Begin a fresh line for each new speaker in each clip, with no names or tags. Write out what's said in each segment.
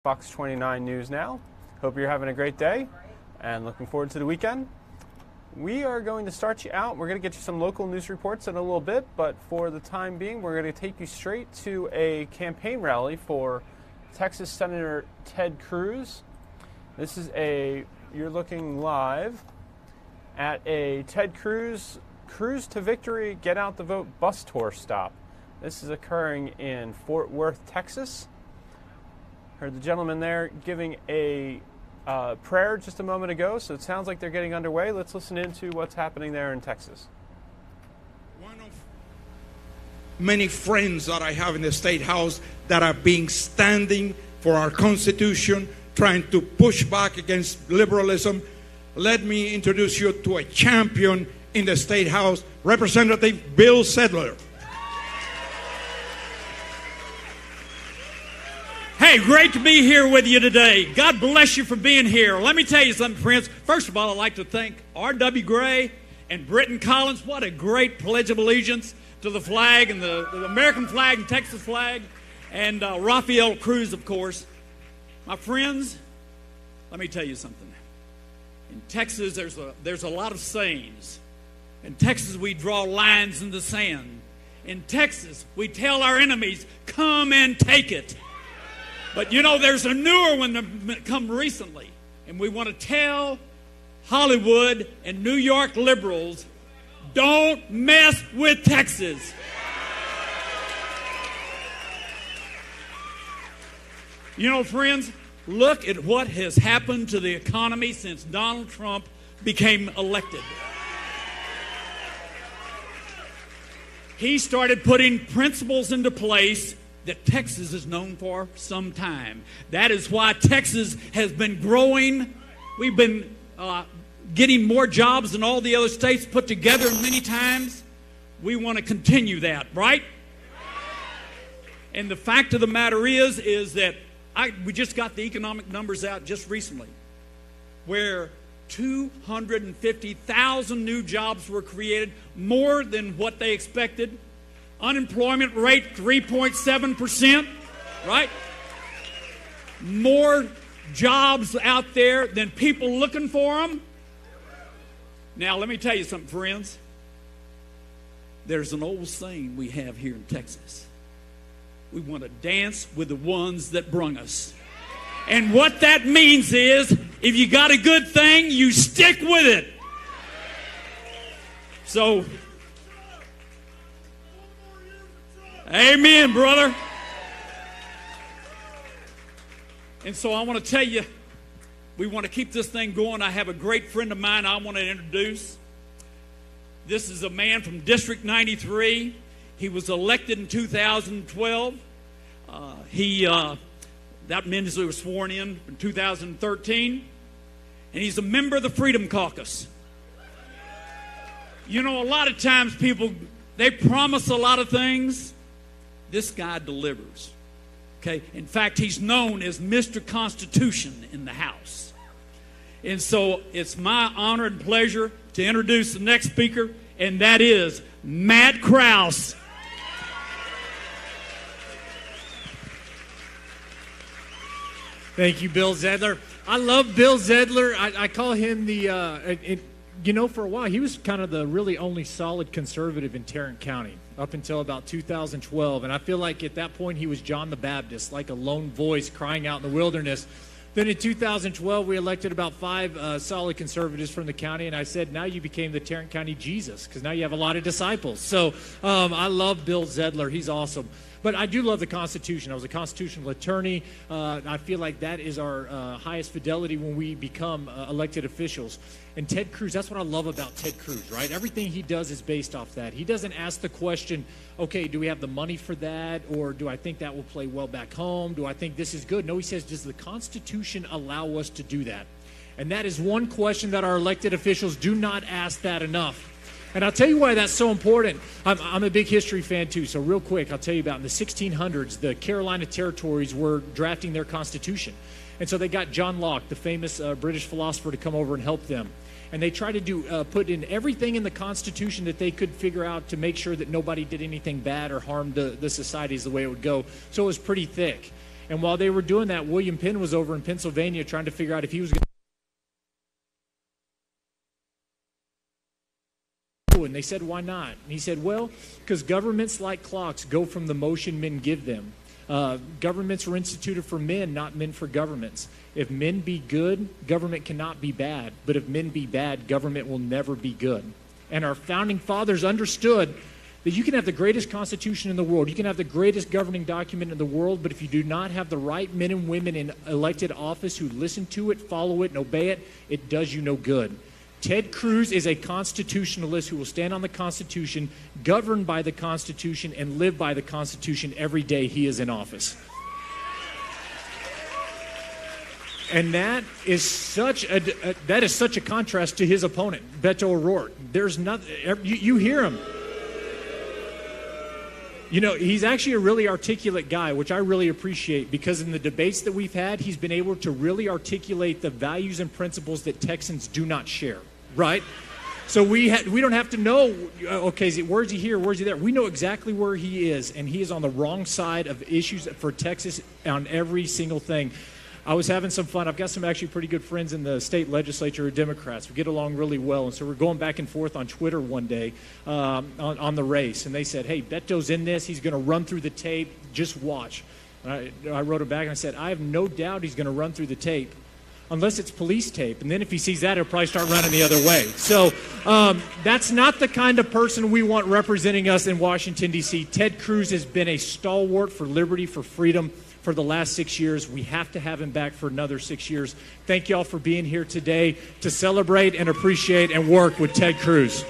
Fox 29 News now. Hope you're having a great day and looking forward to the weekend. We are going to start you out. We're going to get you some local news reports in a little bit, but for the time being, we're going to take you straight to a campaign rally for Texas Senator Ted Cruz. This is you're looking live at a Ted Cruz to Victory, Get Out the Vote bus tour stop. This is occurring in Fort Worth, Texas. Heard the gentleman there giving a prayer just a moment ago, so it sounds like they're getting underway. Let's listen into what's happening there in Texas.
One of many friends that I have in the State House that are standing for our Constitution, trying to push back against liberalism. Let me introduce you to a champion in the State House, Representative Bill Sedler.
Hey, great to be here with you today. God bless you for being here. Let me tell you something, friends. First of all, I'd like to thank R.W. Gray and Britton Collins. What a great Pledge of Allegiance to the flag and the American flag and Texas flag. And Rafael Cruz, of course. My friends, let me tell you something. In Texas, there's a lot of sayings. In Texas, we draw lines in the sand. In Texas, we tell our enemies, come and take it. But you know, there's a newer one that come recently, and we want to tell Hollywood and New York liberals, don't mess with Texas. You know, friends, look at what has happened to the economy since Donald Trump became elected. He started putting principles into place that Texas is known for some time. That is why Texas has been growing. We've been getting more jobs than all the other states put together many times. We want to continue that, right? And the fact of the matter is that we just got the economic numbers out just recently, where 250,000 new jobs were created, more than what they expected. Unemployment rate 3.7%, right? More jobs out there than people looking for them. Now, let me tell you something, friends. There's an old saying we have here in Texas. We want to dance with the ones that brung us. And what that means is, if you got a good thing, you stick with it. So, amen, brother. And so I want to tell you, we want to keep this thing going. I have a great friend of mine I want to introduce. This is a man from District 93. He was elected in 2012. That means he was sworn in 2013. And he's a member of the Freedom Caucus. You know, a lot of times people, they promise a lot of things. This guy delivers. Okay? In fact, he's known as Mr. Constitution in the House. And so it's my honor and pleasure to introduce the next speaker, and that is Matt Krause.
Thank you, Bill Zedler. I love Bill Zedler. I call him for a while, he was kind of the really only solid conservative in Tarrant County up until about 2012. And I feel like at that point he was John the Baptist, like a lone voice crying out in the wilderness. Then in 2012, we elected about 5 solid conservatives from the county. And I said, now you became the Tarrant County Jesus, because now you have a lot of disciples. So I love Bill Zedler. He's awesome. But I do love the Constitution. I was a constitutional attorney. I feel like that is our highest fidelity when we become elected officials. And Ted Cruz, that's what I love about Ted Cruz, right? Everything he does is based off that. He doesn't ask the question, okay, do we have the money for that? Or do I think that will play well back home? Do I think this is good? No, he says, does the Constitution allow us to do that? And that is one question that our elected officials do not ask that enough. And I'll tell you why that's so important. I'm a big history fan too, so real quick, I'll tell you about in the 1600s, the Carolina Territories were drafting their constitution. And so they got John Locke, the famous British philosopher, to come over and help them. And they tried to put in everything in the Constitution that they could figure out to make sure that nobody did anything bad or harmed the societies the way it would go. So it was pretty thick. And while they were doing that, William Penn was over in Pennsylvania trying to figure out if he was going to. And they said, why not? And he said, well, because governments like clocks go from the motion men give them. Governments were instituted for men, not men for governments. If men be good, government cannot be bad. But if men be bad, government will never be good. And our founding fathers understood that you can have the greatest constitution in the world, you can have the greatest governing document in the world, but if you do not have the right men and women in elected office who listen to it, follow it, and obey it, it does you no good. Ted Cruz is a constitutionalist who will stand on the Constitution, govern by the Constitution, and live by the Constitution every day he is in office. And that is such a contrast to his opponent, Beto O'Rourke. There's nothing. You hear him. You know, he's actually a really articulate guy, which I really appreciate, because in the debates that we've had, he's been able to really articulate the values and principles that Texans do not share, right? So we don't have to know, okay, where's he here, where's he there? We know exactly where he is, and he is on the wrong side of issues for Texas on every single thing. I was having some fun. I've got some actually pretty good friends in the state legislature who are Democrats. We get along really well. And so we're going back and forth on Twitter one day on the race. And they said, hey, Beto's in this. He's going to run through the tape. Just watch. And I wrote it back and I said, I have no doubt he's going to run through the tape unless it's police tape. And then if he sees that, he'll probably start running the other way. So that's not the kind of person we want representing us in Washington, D.C. Ted Cruz has been a stalwart for liberty, for freedom, for the last 6 years. We have to have him back for another 6 years. Thank you all for being here today to celebrate and appreciate and work with Ted Cruz.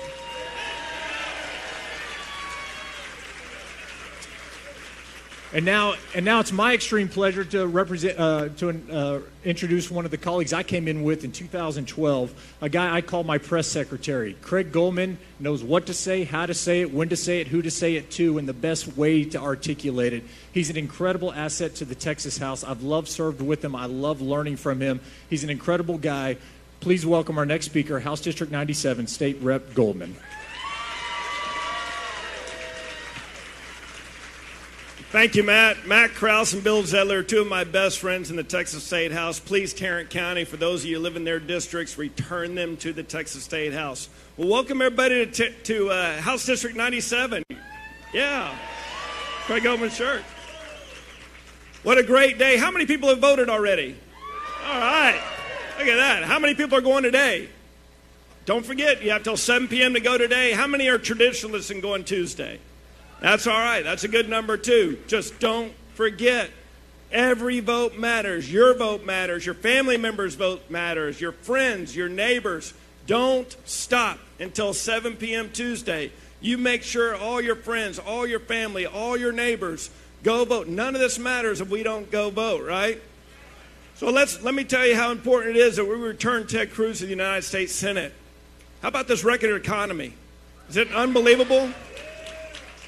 And now it's my extreme pleasure to introduce one of the colleagues I came in with in 2012, a guy I call my press secretary. Craig Goldman knows what to say, how to say it, when to say it, who to say it to, and the best way to articulate it. He's an incredible asset to the Texas House. I've loved serving with him. I love learning from him. He's an incredible guy. Please welcome our next speaker, House District 97, State Rep Goldman.
Thank you, Matt. Matt Krause and Bill Zedler are two of my best friends in the Texas State House. Please, Tarrant County, for those of you who live in their districts, return them to the Texas State House. Well, welcome everybody to House District 97. Yeah, Craig Goldman's shirt. What a great day. How many people have voted already? All right. Look at that. How many people are going today? Don't forget, you have till 7 p.m. to go today. How many are traditionalists and going Tuesday? That's all right. That's a good number, too. Just don't forget. Every vote matters. Your vote matters. Your family members' vote matters. Your friends, your neighbors. Don't stop until 7 p.m. Tuesday. You make sure all your friends, all your family, all your neighbors go vote. None of this matters if we don't go vote, right? So let me tell you how important it is that we return Ted Cruz to the United States Senate. How about this record economy? Is it unbelievable?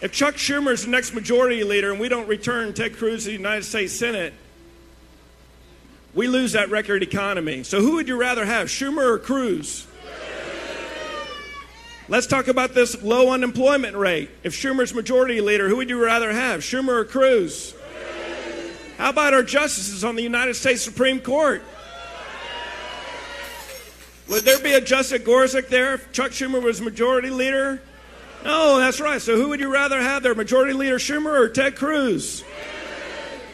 If Chuck Schumer is the next majority leader and we don't return Ted Cruz to the United States Senate, we lose that record economy. So who would you rather have, Schumer or Cruz? Let's talk about this low unemployment rate. If Schumer's majority leader, who would you rather have, Schumer or Cruz? How about our justices on the United States Supreme Court? Would there be a Justice Gorsuch there if Chuck Schumer was majority leader? No, that's right. So who would you rather have there, Majority Leader Schumer or Ted Cruz?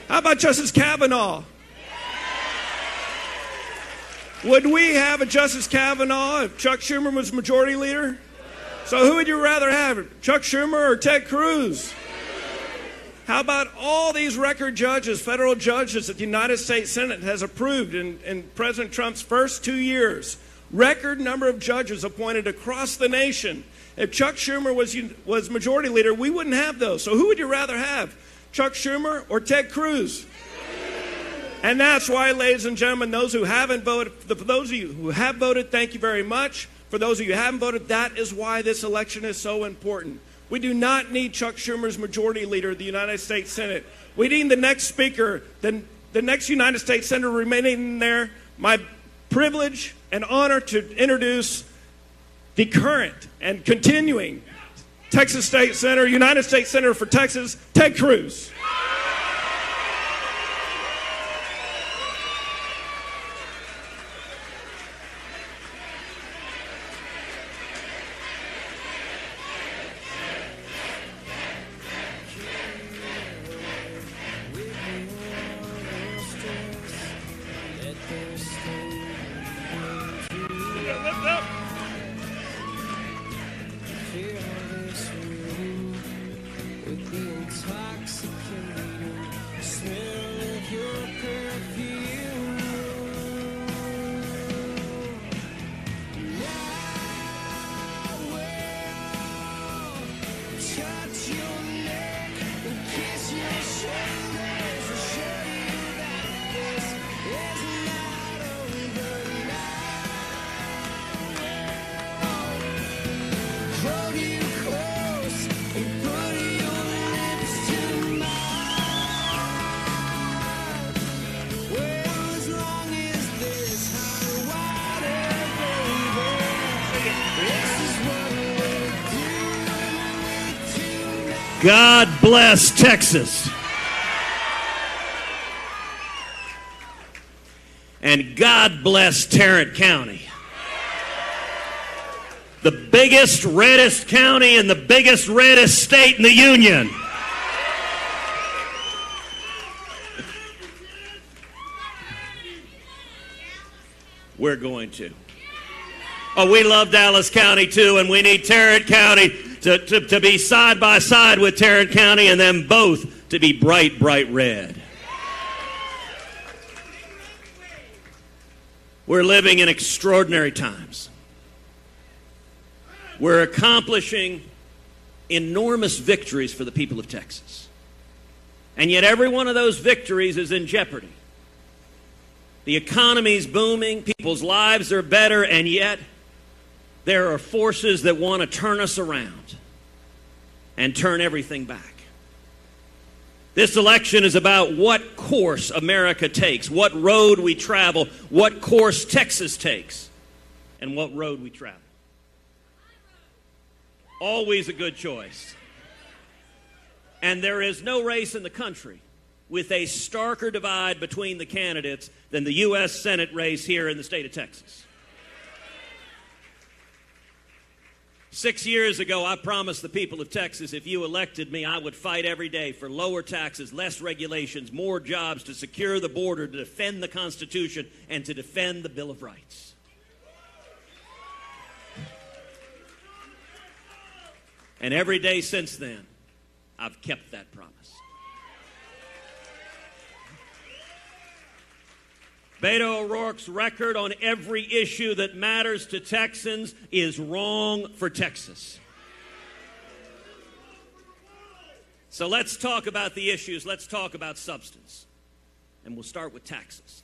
How about Justice Kavanaugh? Would we have a Justice Kavanaugh if Chuck Schumer was Majority Leader? So who would you rather have, Chuck Schumer or Ted Cruz? How about all these record judges, federal judges that the United States Senate has approved in President Trump's first 2 years? Record number of judges appointed across the nation. If Chuck Schumer was majority leader, we wouldn't have those. So who would you rather have, Chuck Schumer or Ted Cruz? And that's why, ladies and gentlemen, those who haven't voted, for those of you who have voted, thank you very much. For those of you who haven't voted, that is why this election is so important. We do not need Chuck Schumer's majority leader of the United States Senate. We need the next speaker, the next United States Senator remaining there. My privilege and honor to introduce the current and continuing Texas State Senator, United States Senator for Texas, Ted Cruz. Lift up.
Fill this room with the intoxicating smell of your perfume. I will touch your neck and kiss your shoulders and show you that this is not over now. Hold you close and put your lips to mine. Well, as long as there's hot water, baby, this is what we'll do tonight.
God bless Texas. And God bless Tarrant County. The biggest, reddest county and the biggest, reddest state in the Union. We're going to. Oh, we love Dallas County too, and we need Tarrant County to be side by side with Tarrant County and them both to be bright, bright red. We're living in extraordinary times. We're accomplishing enormous victories for the people of Texas. And yet every one of those victories is in jeopardy. The economy's booming, people's lives are better, and yet there are forces that want to turn us around and turn everything back. This election is about what course America takes, what road we travel, what course Texas takes, and what road we travel. Always a good choice. And there is no race in the country with a starker divide between the candidates than the U.S. Senate race here in the state of Texas. 6 years ago, I promised the people of Texas, if you elected me, I would fight every day for lower taxes, less regulations, more jobs, to secure the border, to defend the Constitution, and to defend the Bill of Rights. And every day since then, I've kept that promise. Beto O'Rourke's record on every issue that matters to Texans is wrong for Texas. So let's talk about the issues. Let's talk about substance. And we'll start with taxes.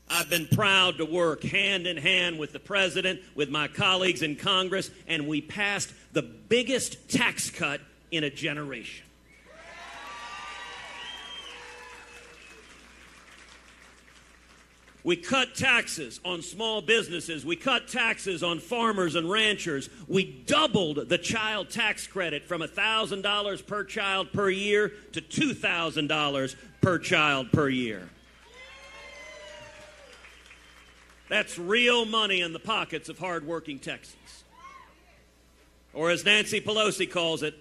I've been proud to work hand in hand with the president, with my colleagues in Congress, and we passed the biggest tax cut in a generation. We cut taxes on small businesses. We cut taxes on farmers and ranchers. We doubled the child tax credit from $1,000 per child per year to $2,000 per child per year. That's real money in the pockets of hardworking Texans. Or as Nancy Pelosi calls it,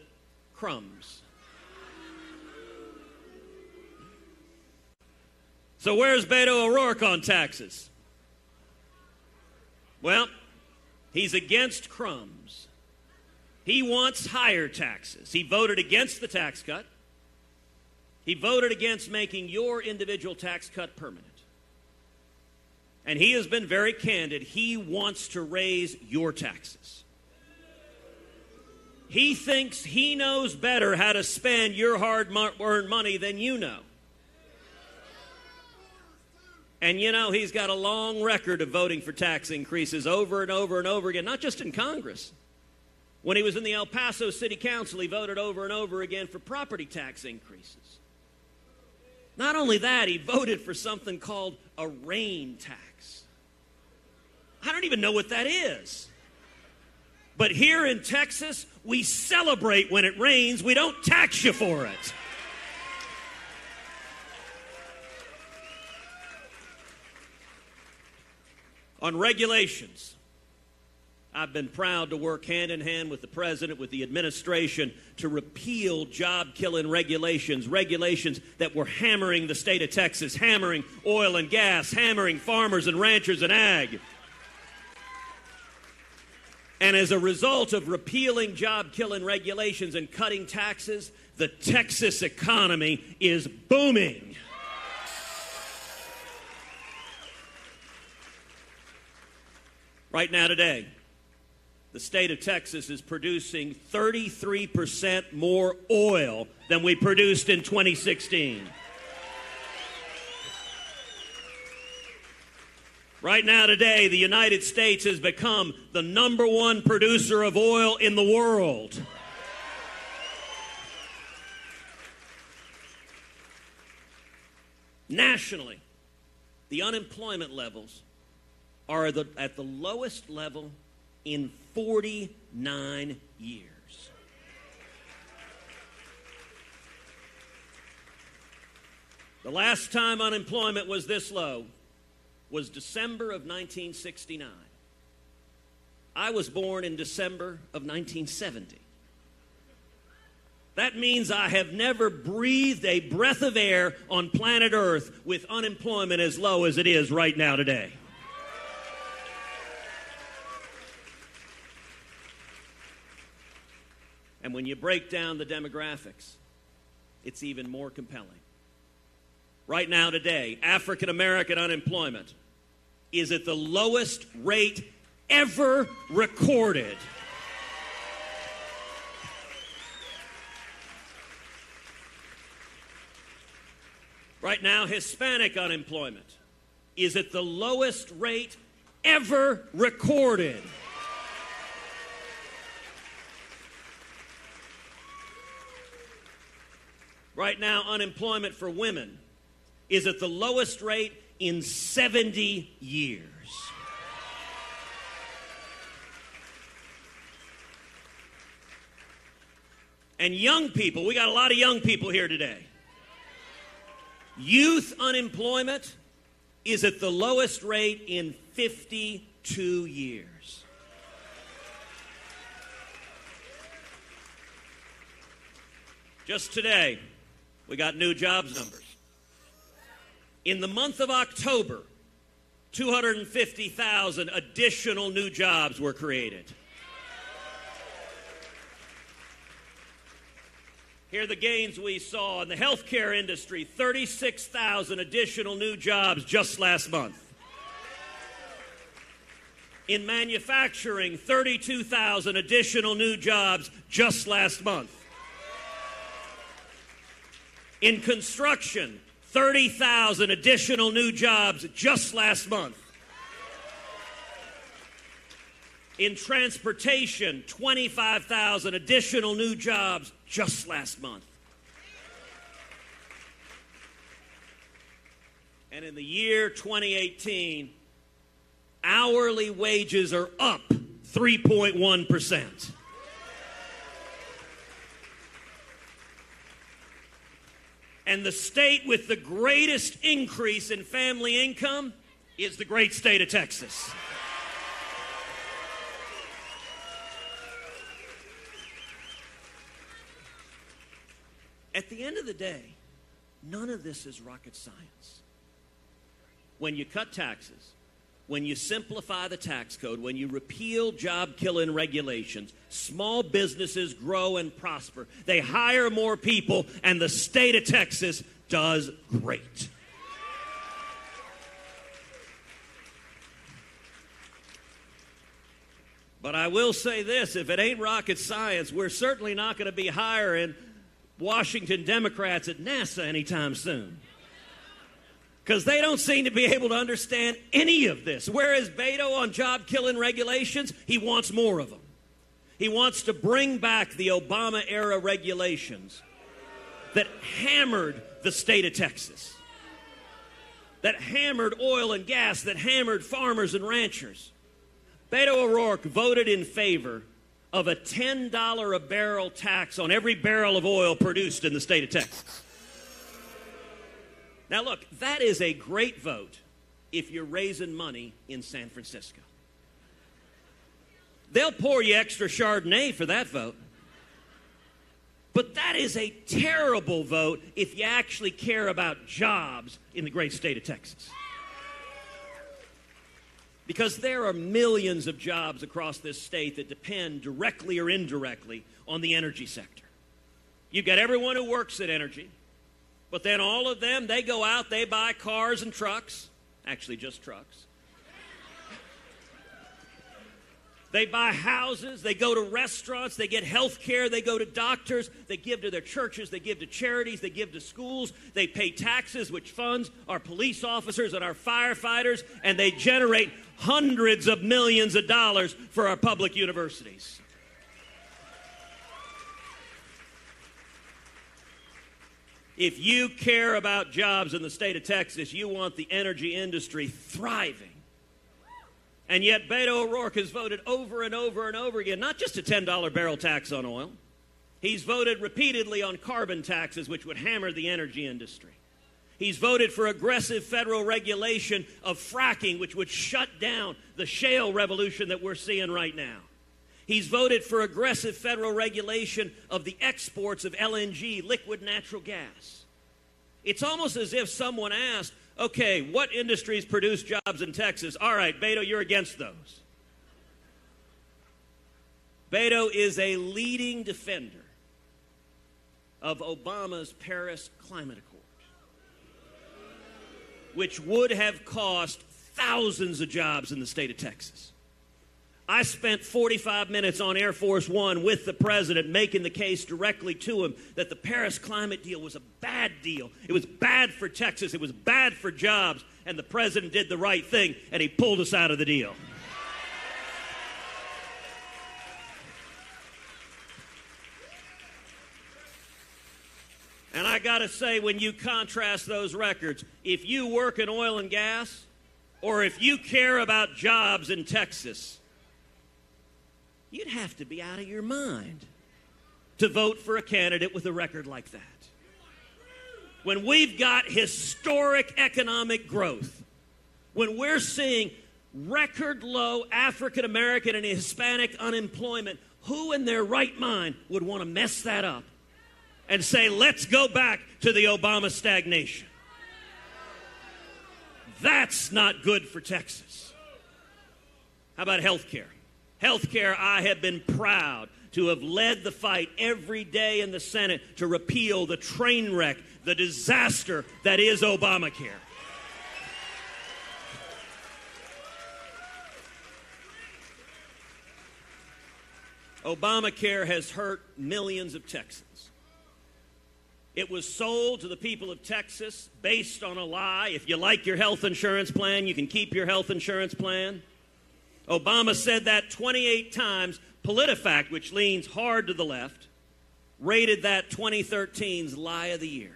crumbs. So where's Beto O'Rourke on taxes? Well, he's against crumbs. He wants higher taxes. He voted against the tax cut. He voted against making your individual tax cut permanent. And he has been very candid. He wants to raise your taxes. He thinks he knows better how to spend your hard-earned money than you know. And you know, he's got a long record of voting for tax increases over and over and over again, not just in Congress. When he was in the El Paso City Council, he voted over and over again for property tax increases. Not only that, he voted for something called a rain tax. I don't even know what that is. But here in Texas, we celebrate when it rains. We don't tax you for it. On regulations, I've been proud to work hand in hand with the president, with the administration, to repeal job-killing regulations that were hammering the state of Texas, hammering oil and gas, hammering farmers and ranchers and ag.
And as a result of repealing job-killing regulations and cutting taxes, the Texas economy is booming. Right now today, the state of Texas is producing 33% more oil than we produced in 2016. Right now today, the United States has become the #1 producer of oil in the world. Nationally, the unemployment levels are at the lowest level in 49 years. The last time unemployment was this low was December of 1969. I was born in December of 1970. That means I have never breathed a breath of air on planet Earth with unemployment as low as it is right now today. And when you break down the demographics, it's even more compelling. Right now today, African American unemployment is at the lowest rate ever recorded. Right now, Hispanic unemployment is at the lowest rate ever recorded. Right now, unemployment for women is at the lowest rate in 70 years. And young people, we got a lot of young people here today. Youth unemployment is at the lowest rate in 52 years. Just today, we got new jobs numbers. In the month of October, 250,000 additional new jobs were created. Here are the gains we saw in the healthcare industry, 36,000 additional new jobs just last month. In manufacturing, 32,000 additional new jobs just last month. In construction, 30,000 additional new jobs just last month. In transportation, 25,000 additional new jobs just last month. And in the year 2018, hourly wages are up 3.1%. And the state with the greatest increase in family income is the great state of Texas. At the end of the day, none of this is rocket science. When you cut taxes, when you simplify the tax code, when you repeal job-killing regulations, small businesses grow and prosper. They hire more people, and the state of Texas does great. But I will say this, if it ain't rocket science, we're certainly not going to be hiring Washington Democrats at NASA anytime soon. Because they don't seem to be able to understand any of this. Whereas Beto on job-killing regulations, he wants more of them. He wants to bring back the Obama-era regulations that hammered the state of Texas, that hammered oil and gas, that hammered farmers and ranchers. Beto O'Rourke voted in favor of a $10 a barrel tax on every barrel of oil produced in the state of Texas. Now look, that is a great vote if you're raising money in San Francisco. They'll pour you extra Chardonnay for that vote. But that is a terrible vote if you actually care about jobs in the great state of Texas. Because there are millions of jobs across this state that depend directly or indirectly on the energy sector. You've got everyone who works at energy, but then all of them, they go out, they buy cars and trucks, actually just trucks. They buy houses, they go to restaurants, they get health care, they go to doctors, they give to their churches, they give to charities, they give to schools, they pay taxes, which funds our police officers and our firefighters, and they generate hundreds of millions of dollars for our public universities. If you care about jobs in the state of Texas, you want the energy industry thriving. And yet Beto O'Rourke has voted over and over and over again, not just a $10 barrel tax on oil. He's voted repeatedly on carbon taxes, which would hammer the energy industry. He's voted for aggressive federal regulation of fracking, which would shut down the shale revolution that we're seeing right now. He's voted for aggressive federal regulation of the exports of LNG, liquid natural gas. It's almost as if someone asked, okay, what industries produce jobs in Texas? All right, Beto, you're against those. Beto is a leading defender of Obama's Paris Climate Accord, which would have cost thousands of jobs in the state of Texas. I spent 45 minutes on Air Force One with the president making the case directly to him that the Paris climate deal was a bad deal. It was bad for Texas. It was bad for jobs. And the president did the right thing, and he pulled us out of the deal. And I got to say, when you contrast those records, if you work in oil and gas, or if you care about jobs in Texas, you'd have to be out of your mind to vote for a candidate with a record like that. When we've got historic economic growth, when we're seeing record low African American and Hispanic unemployment, who in their right mind would want to mess that up and say, let's go back to the Obama stagnation? That's not good for Texas. How about health care? Healthcare, I have been proud to have led the fight every day in the Senate to repeal the train wreck, the disaster that is Obamacare. Obamacare has hurt millions of Texans. It was sold to the people of Texas based on a lie. If you like your health insurance plan, you can keep your health insurance plan. Obama said that 28 times. PolitiFact, which leans hard to the left, rated that 2013's lie of the year.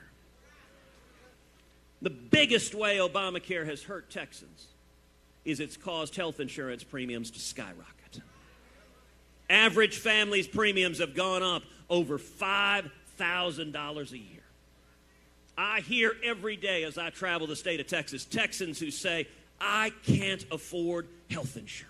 The biggest way Obamacare has hurt Texans is it's caused health insurance premiums to skyrocket. Average families' premiums have gone up over $5,000 a year. I hear every day as I travel the state of Texas, Texans who say, I can't afford health insurance.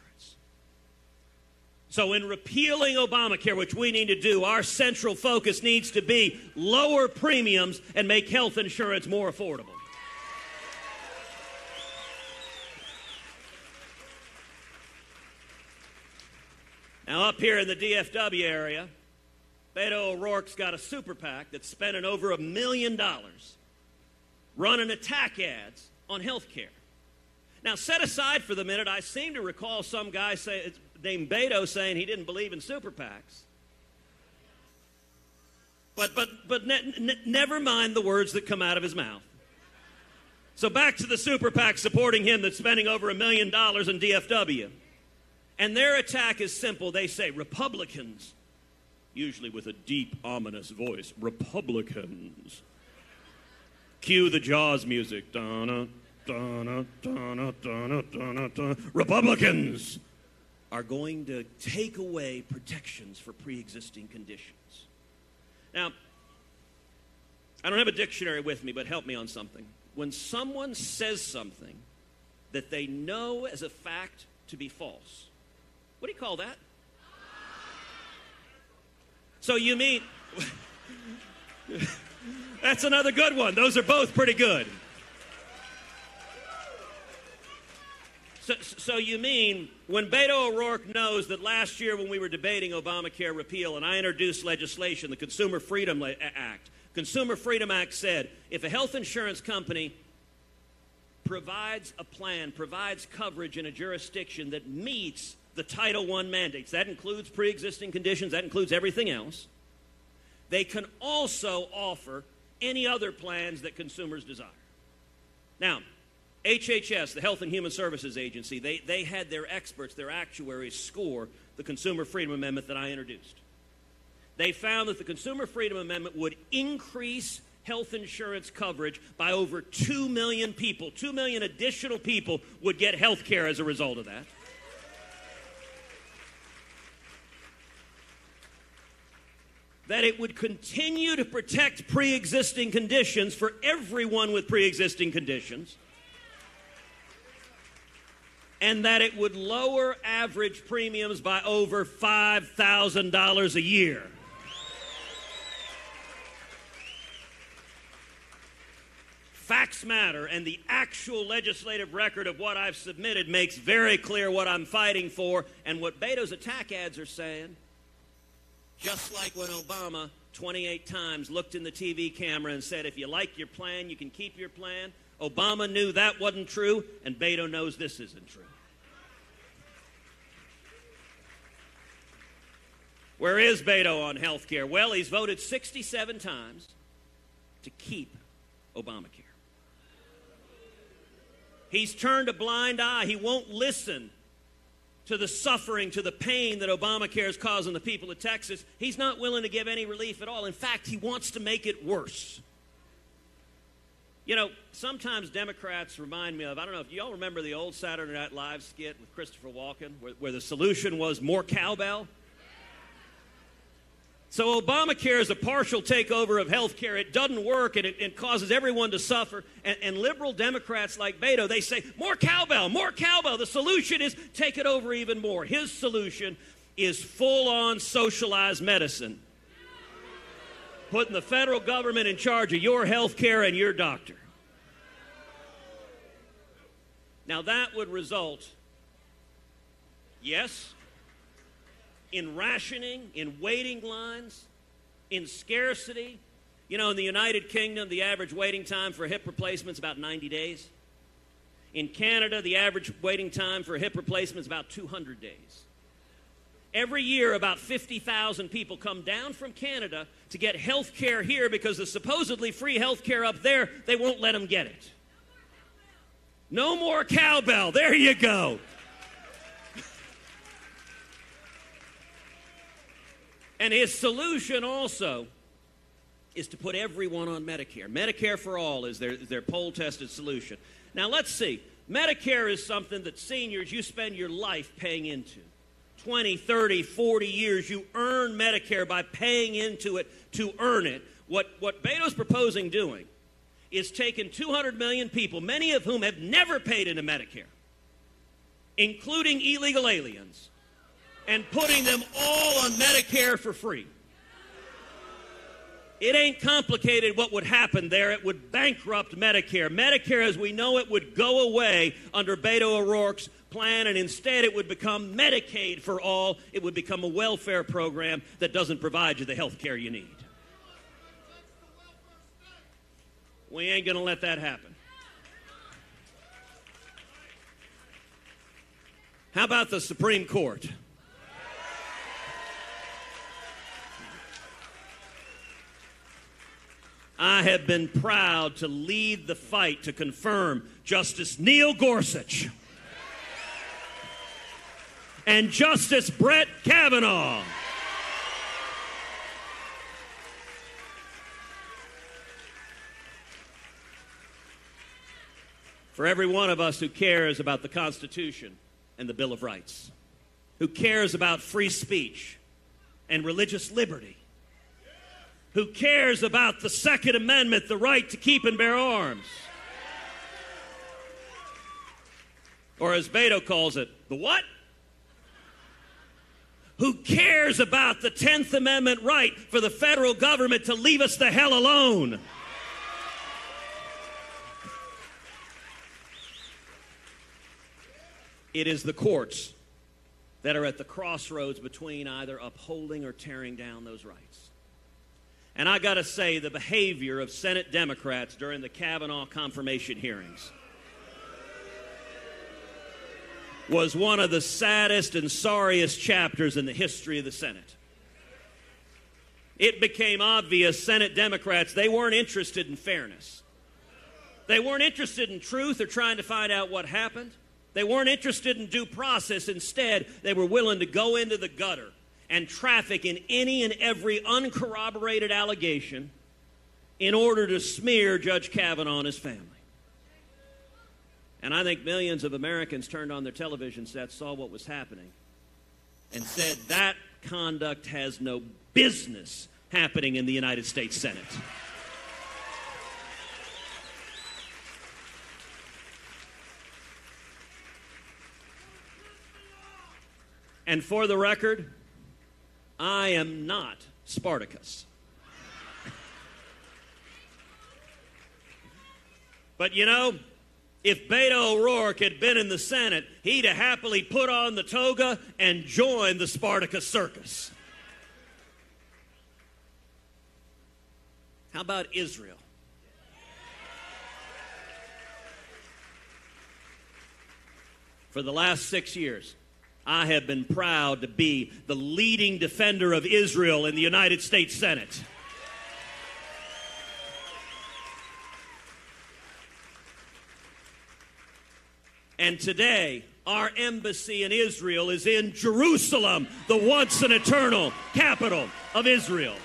So in repealing Obamacare, which we need to do, our central focus needs to be lower premiums and make health insurance more affordable. Now up here in the DFW area, Beto O'Rourke's got a super PAC that's spending over $1 million running attack ads on health care. Now, set aside for the minute, I seem to recall some guy named Beto saying he didn't believe in super PACs. But never mind the words that come out of his mouth. So back to the super PAC supporting him that's spending over $1 million in DFW. And their attack is simple. They say, Republicans, usually with a deep, ominous voice, Republicans. Cue the Jaws music. Donna, donna, donna, donna, donna, donna. Republicans are going to take away protections for pre-existing conditions. Now, I don't have a dictionary with me, but help me on something. When someone says something that they know as a fact to be false, what do you call that? So you mean... That's another good one. Those are both pretty good. So you mean when Beto O'Rourke knows that last year when we were debating Obamacare repeal and I introduced legislation, the Consumer Freedom Act, Consumer Freedom Act said if a health insurance company provides a plan, provides coverage in a jurisdiction that meets the Title I mandates, that includes pre-existing conditions, that includes everything else, they can also offer any other plans that consumers desire. Now, HHS, the Health and Human Services Agency, they had their experts, their actuaries, score the Consumer Freedom Amendment that I introduced. They found that the Consumer Freedom Amendment would increase health insurance coverage by over 2 million people. 2 million additional people would get health care as a result of that. That it would continue to protect pre-existing conditions for everyone with pre-existing conditions. And that it would lower average premiums by over $5,000 a year. Facts matter, and the actual legislative record of what I've submitted makes very clear what I'm fighting for and what Beto's attack ads are saying. Just like when Obama 28 times looked in the TV camera and said, if you like your plan, you can keep your plan. Obama knew that wasn't true, and Beto knows this isn't true. Where is Beto on health care? Well, he's voted 67 times to keep Obamacare. He's turned a blind eye. He won't listen to the suffering, to the pain that Obamacare is causing the people of Texas. He's not willing to give any relief at all. In fact, he wants to make it worse. You know, sometimes Democrats remind me of, I don't know if y'all remember the old Saturday Night Live skit with Christopher Walken, where the solution was more cowbell. So Obamacare is a partial takeover of health care. It doesn't work, and it causes everyone to suffer. And liberal Democrats like Beto, they say, more cowbell, more cowbell. The solution is take it over even more. His solution is full-on socialized medicine, putting the federal government in charge of your health care and your doctor. Now, that would result, yes, in rationing, in waiting lines, in scarcity. You know, in the United Kingdom, the average waiting time for a hip replacement is about 90 days. In Canada, the average waiting time for a hip replacement is about 200 days. Every year, about 50,000 people come down from Canada to get health care here because the supposedly free health care up there, they won't let them get it. No more cowbell. There you go. And his solution also is to put everyone on Medicare. Medicare for all is their poll-tested solution. Now, let's see. Medicare is something that seniors, you spend your life paying into. 20, 30, 40 years, you earn Medicare by paying into it to earn it. What Beto's proposing doing is taking 200 million people, many of whom have never paid into Medicare, including illegal aliens, and putting them all on Medicare for free. It ain't complicated what would happen there. It would bankrupt Medicare. Medicare as we know it would go away under Beto O'Rourke's plan, and instead it would become Medicaid for all. It would become a welfare program that doesn't provide you the health care you need. We ain't going to let that happen. How about the Supreme Court? I have been proud to lead the fight to confirm Justice Neil Gorsuch and Justice Brett Kavanaugh. For every one of us who cares about the Constitution and the Bill of Rights, who cares about free speech and religious liberty, who cares about the Second Amendment, the right to keep and bear arms, or as Beto calls it, the what? Who cares about the 10th Amendment right for the federal government to leave us the hell alone? It is the courts that are at the crossroads between either upholding or tearing down those rights. And I got to say, the behavior of Senate Democrats during the Kavanaugh confirmation hearings was one of the saddest and sorriest chapters in the history of the Senate. It became obvious Senate Democrats, they weren't interested in fairness. They weren't interested in truth or trying to find out what happened. They weren't interested in due process. Instead, they were willing to go into the gutter and traffic in any and every uncorroborated allegation in order to smear Judge Kavanaugh and his family. And I think millions of Americans turned on their television sets, saw what was happening, and said that conduct has no business happening in the United States Senate. And for the record, I am not Spartacus. But you know, if Beto O'Rourke had been in the Senate, he'd have happily put on the toga and joined the Spartacus circus. How about Israel? For the last 6 years, I have been proud to be the leading defender of Israel in the United States Senate. And today, our embassy in Israel is in Jerusalem, the once and eternal capital of Israel.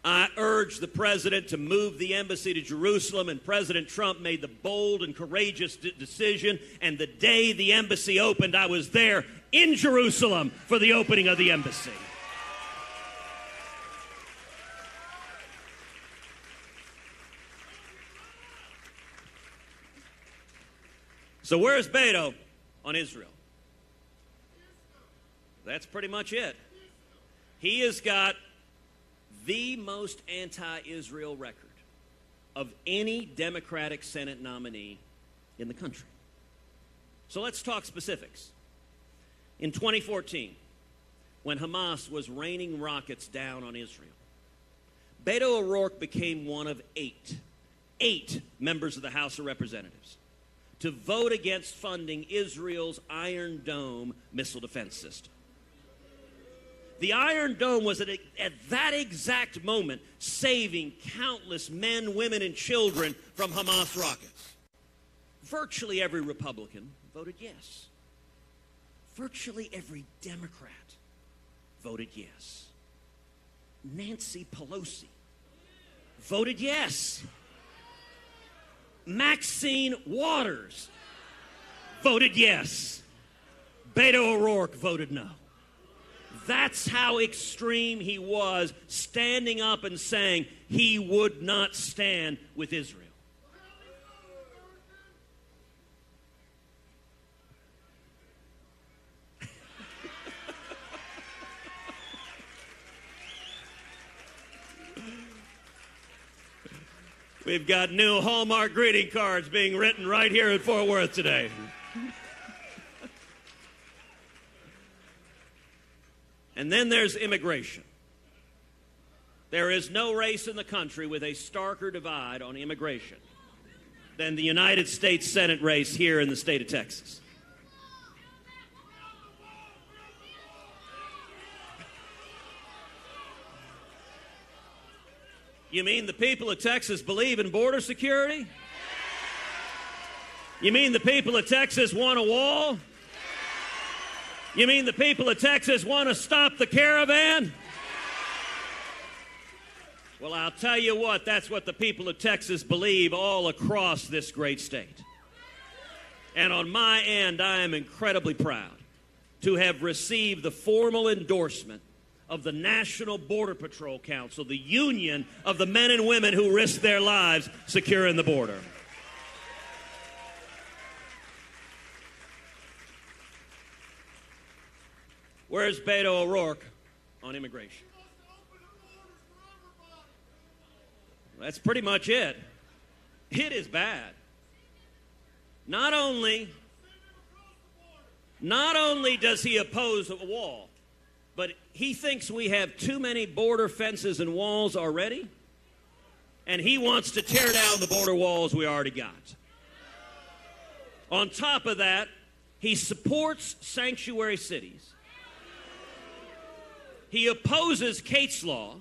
I urged the president to move the embassy to Jerusalem, and President Trump made the bold and courageous decision. And the day the embassy opened, I was there in Jerusalem for the opening of the embassy. So where's Beto on Israel? That's pretty much it. He has got the most anti-Israel record of any Democratic Senate nominee in the country. So let's talk specifics. In 2014, when Hamas was raining rockets down on Israel, Beto O'Rourke became one of eight members of the House of Representatives to vote against funding Israel's Iron Dome missile defense system. The Iron Dome was at that exact moment saving countless men, women, and children from Hamas rockets. Virtually every Republican voted yes. Virtually every Democrat voted yes. Nancy Pelosi voted yes. Maxine Waters voted yes. Beto O'Rourke voted no. That's how extreme he was, standing up and saying he would not stand with Israel. We've got new Hallmark greeting cards being written right here in Fort Worth today. And then there's immigration. There is no race in the country with a starker divide on immigration than the United States Senate race here in the state of Texas. You mean the people of Texas believe in border security? You mean the people of Texas want a wall? You mean the people of Texas want to stop the caravan? Well, I'll tell you what, that's what the people of Texas believe all across this great state. And on my end, I am incredibly proud to have received the formal endorsement of the National Border Patrol Council, the union of the men and women who risk their lives securing the border. Where's Beto O'Rourke on immigration? That's pretty much it. It is bad. Not only does he oppose a wall, but he thinks we have too many border fences and walls already, and he wants to tear down the border walls we already got. On top of that, he supports sanctuary cities. He opposes Kate's Law.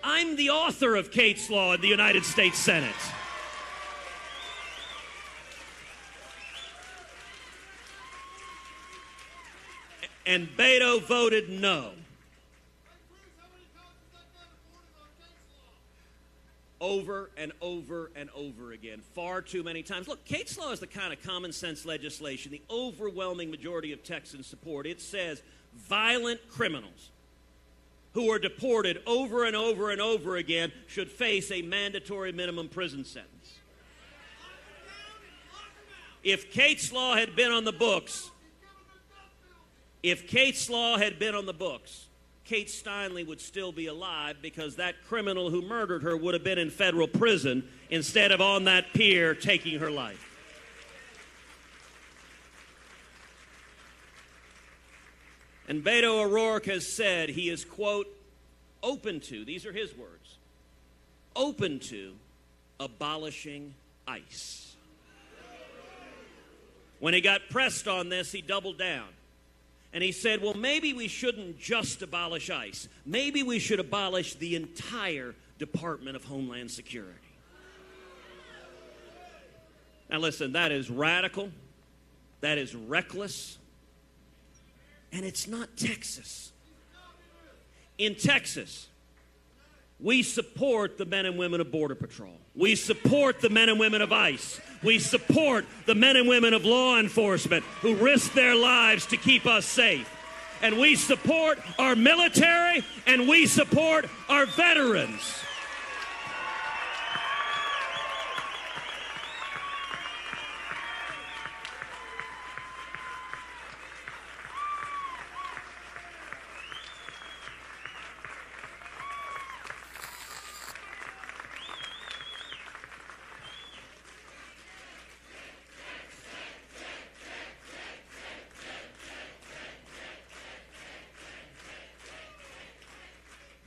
I'm the author of Kate's Law in the United States Senate. And Beto voted no. Over and over and over again, far too many times. Look, Kate's Law is the kind of common sense legislation the overwhelming majority of Texans support. It says violent criminals who are deported over and over and over again should face a mandatory minimum prison sentence. If Kate's Law had been on the books, Kate Steinle would still be alive because that criminal who murdered her would have been in federal prison instead of on that pier taking her life. And Beto O'Rourke has said he is, quote, open to, these are his words, open to abolishing ICE. When he got pressed on this, he doubled down. And he said, well, maybe we shouldn't just abolish ICE. Maybe we should abolish the entire Department of Homeland Security. Now listen, that is radical. That is reckless. And it's not Texas. In Texas, we support the men and women of Border Patrol. We support the men and women of ICE. We support the men and women of law enforcement who risk their lives to keep us safe. And we support our military, and we support our veterans.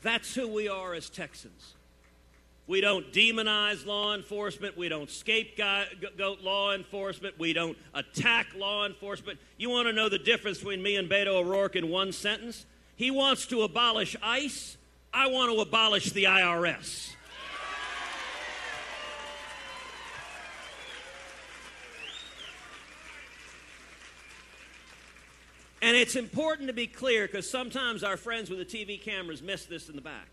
That's who we are as Texans. We don't demonize law enforcement. We don't scapegoat law enforcement. We don't attack law enforcement. You want to know the difference between me and Beto O'Rourke in one sentence? He wants to abolish ICE. I want to abolish the IRS. And it's important to be clear because sometimes our friends with the TV cameras miss this in the back.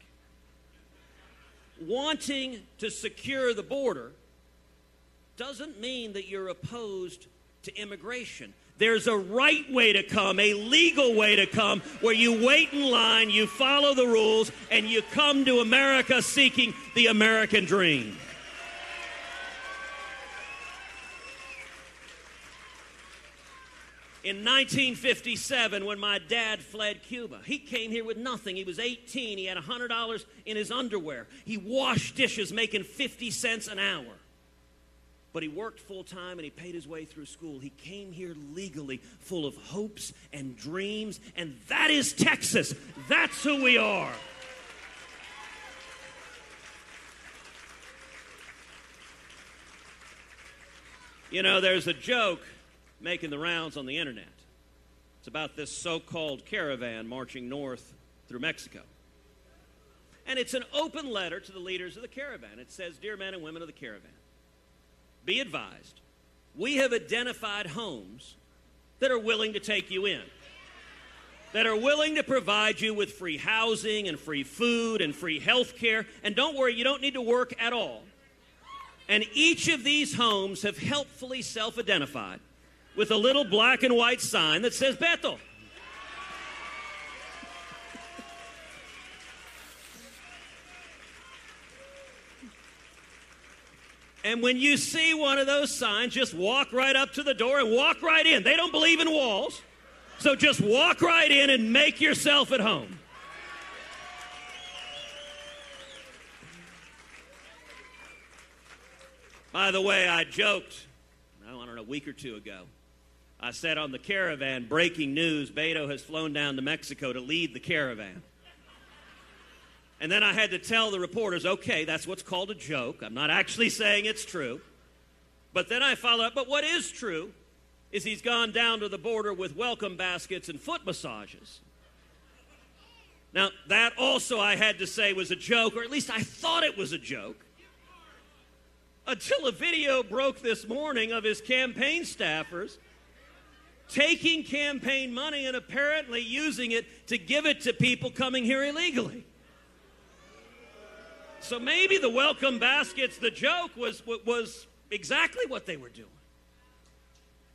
Wanting to secure the border doesn't mean that you're opposed to immigration. There's a right way to come, a legal way to come, where you wait in line, you follow the rules, and you come to America seeking the American dream. In 1957, when my dad fled Cuba, he came here with nothing. He was 18. He had $100 in his underwear. He washed dishes making 50 cents an hour. But he worked full-time and he paid his way through school. He came here legally, full of hopes and dreams, and that is Texas. That's who we are. You know, there's a joke making the rounds on the internet. It's about this so-called caravan marching north through Mexico. And it's an open letter to the leaders of the caravan. It says, "Dear men and women of the caravan, be advised, we have identified homes that are willing to take you in, that are willing to provide you with free housing and free food and free health care. And don't worry, you don't need to work at all. And each of these homes have helpfully self-identified with a little black and white sign that says Beto." And when you see one of those signs, just walk right up to the door and walk right in. They don't believe in walls, so just walk right in and make yourself at home. By the way, I joked, I don't know, a week or two ago. I said on the Caravan, breaking news, Beto has flown down to Mexico to lead the Caravan. And then I had to tell the reporters, okay, that's what's called a joke. I'm not actually saying it's true. But then I followed up, but what is true is he's gone down to the border with welcome baskets and foot massages. Now, that also I had to say was a joke, or at least I thought it was a joke, until a video broke this morning of his campaign staffers taking campaign money and apparently using it to give it to people coming here illegally. So maybe the welcome baskets, the joke was exactly what they were doing.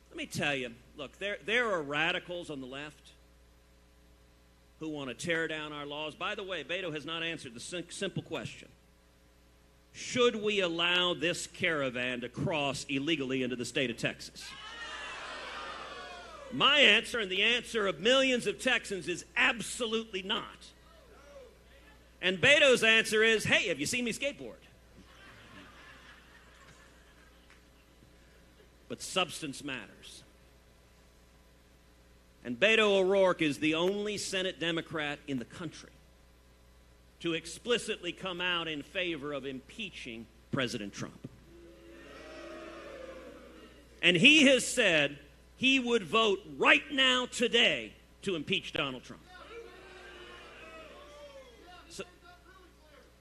Let me tell you, look, there are radicals on the left who want to tear down our laws. By the way, Beto has not answered the simple question. Should we allow this caravan to cross illegally into the state of Texas? My answer, and the answer of millions of Texans, is absolutely not. And Beto's answer is, hey, have you seen me skateboard? But substance matters. And Beto O'Rourke is the only Senate Democrat in the country to explicitly come out in favor of impeaching President Trump. And he has said he would vote right now, today, to impeach Donald Trump.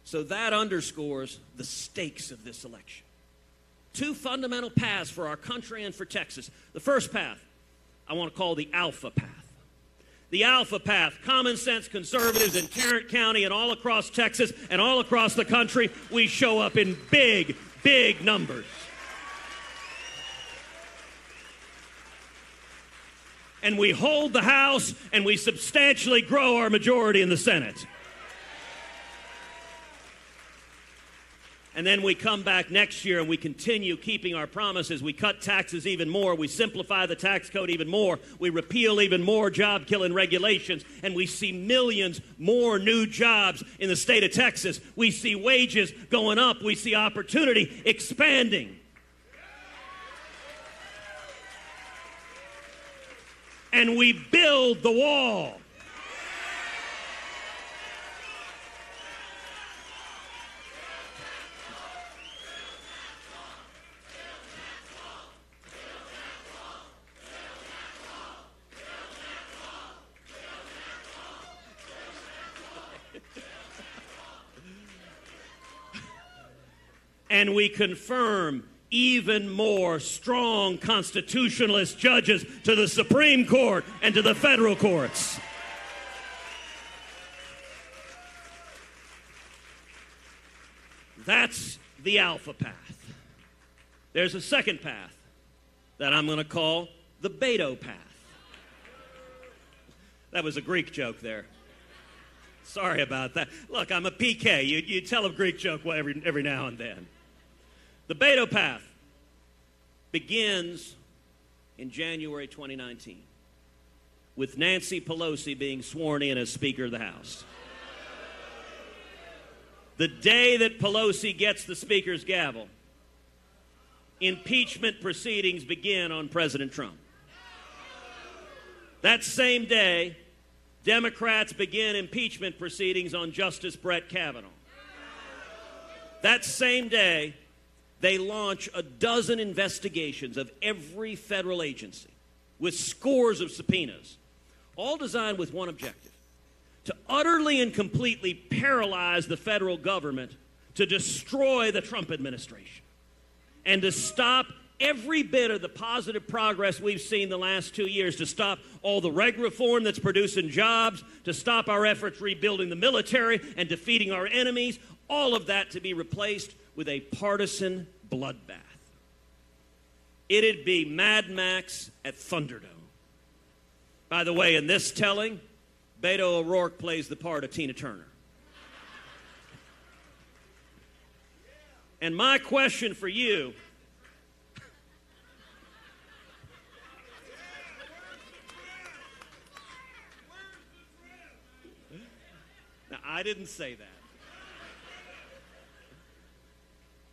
So that underscores the stakes of this election. Two fundamental paths for our country and for Texas. The first path, I want to call the Alpha path. The Alpha path, common sense conservatives in Tarrant County and all across Texas and all across the country, we show up in big, big numbers. And we hold the House and we substantially grow our majority in the Senate. And then we come back next year and we continue keeping our promises. We cut taxes even more. We simplify the tax code even more. We repeal even more job-killing regulations. And we see millions more new jobs in the state of Texas. We see wages going up. We see opportunity expanding. And we build the wall. And we confirm even more strong constitutionalist judges to the Supreme Court and to the federal courts. That's the Alpha path. There's a second path that I'm going to call the Beto path. That was a Greek joke there. Sorry about that. Look, I'm a PK. You tell a Greek joke every now and then. The Beto path begins in January 2019 with Nancy Pelosi being sworn in as Speaker of the House. The day that Pelosi gets the Speaker's gavel, impeachment proceedings begin on President Trump. That same day, Democrats begin impeachment proceedings on Justice Brett Kavanaugh. That same day, they launch a dozen investigations of every federal agency with scores of subpoenas, all designed with one objective: to utterly and completely paralyze the federal government, to destroy the Trump administration, and to stop every bit of the positive progress we've seen the last 2 years, to stop all the reg reform that's producing jobs, to stop our efforts rebuilding the military and defeating our enemies, all of that to be replaced with a partisan bloodbath. It'd be Mad Max at Thunderdome. By the way, in this telling, Beto O'Rourke plays the part of Tina Turner. And my question for you, now, I didn't say that.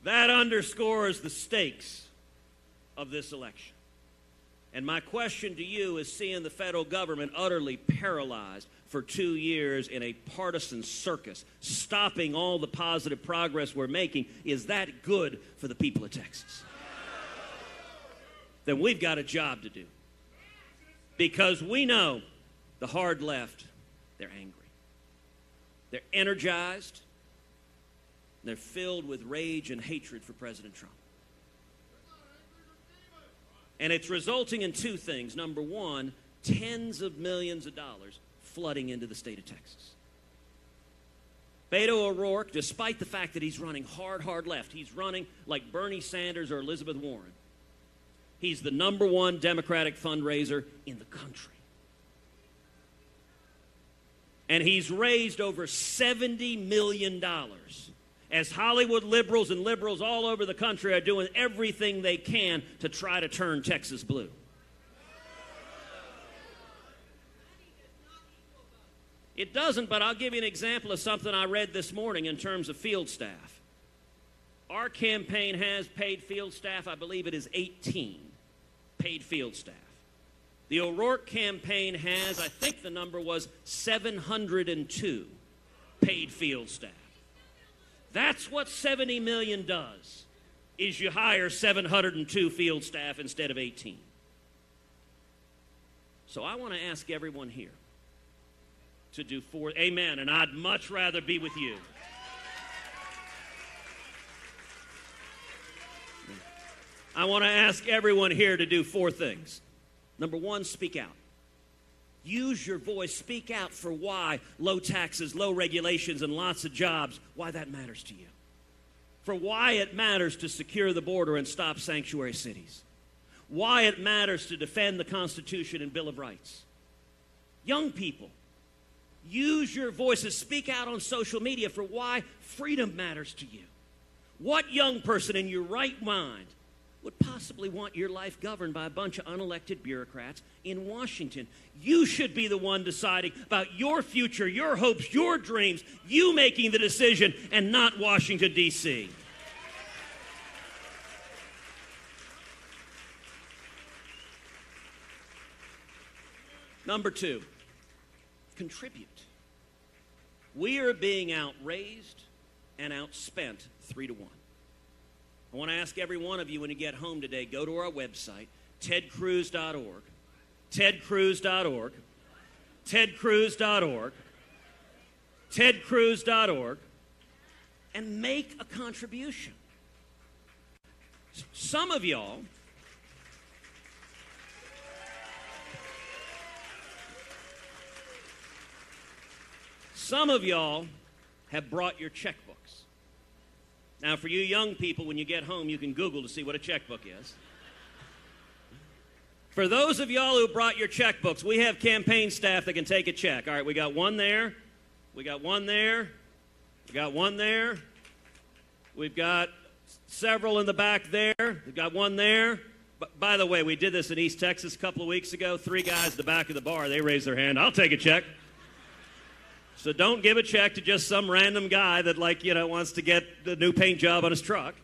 That underscores the stakes of this election. And my question to you is, seeing the federal government utterly paralyzed for 2 years in a partisan circus, stopping all the positive progress we're making, is that good for the people of Texas? Then we've got a job to do. Because we know the hard left, they're angry. They're energized. They're filled with rage and hatred for President Trump. And it's resulting in two things. Number one, tens of millions of dollars flooding into the state of Texas. Beto O'Rourke, despite the fact that he's running hard left, he's running like Bernie Sanders or Elizabeth Warren. He's the #1 Democratic fundraiser in the country. And he's raised over $70 million as Hollywood liberals and liberals all over the country are doing everything they can to try to turn Texas blue. It doesn't, but I'll give you an example of something I read this morning in terms of field staff. Our campaign has paid field staff, I believe it is 18 paid field staff. The O'Rourke campaign has, I think the number was 702 paid field staff. That's what $70 million does, is you hire 702 field staff instead of 18. So I want to ask everyone here to do four, amen, and I'd much rather be with you. I want to ask everyone here to do four things. Number one, speak out. Use your voice. Speak out for why low taxes, low regulations, and lots of jobs, why that matters to you. For why it matters to secure the border and stop sanctuary cities. Why it matters to defend the Constitution and Bill of Rights. Young people, use your voices. Speak out on social media for why freedom matters to you. What young person in your right mind would possibly want your life governed by a bunch of unelected bureaucrats in Washington? You should be the one deciding about your future, your hopes, your dreams, you making the decision, and not Washington, D.C. Number two, contribute. We are being outraised and outspent 3-1. I want to ask every one of you when you get home today, go to our website, tedcruz.org, tedcruz.org, tedcruz.org, tedcruz.org, and make a contribution. Some of y'all have brought your checkbooks. Now, for you young people, when you get home, you can Google to see what a checkbook is. For those of y'all who brought your checkbooks, we have campaign staff that can take a check. All right, we got one there. We got one there. We got one there. We've got several in the back there. We've got one there. But by the way, we did this in East Texas a couple of weeks ago. 3 guys at the back of the bar, they raised their hand. I'll take a check. So don't give a check to just some random guy that, wants to get a new paint job on his truck.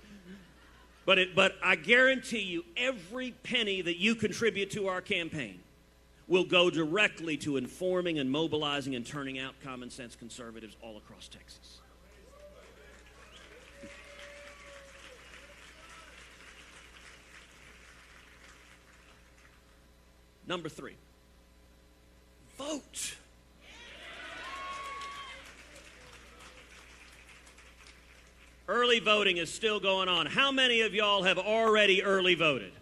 But I guarantee you, every penny that you contribute to our campaign will go directly to informing and mobilizing and turning out common sense conservatives all across Texas. Number 3, vote. Early voting is still going on. How many of y'all have already early voted?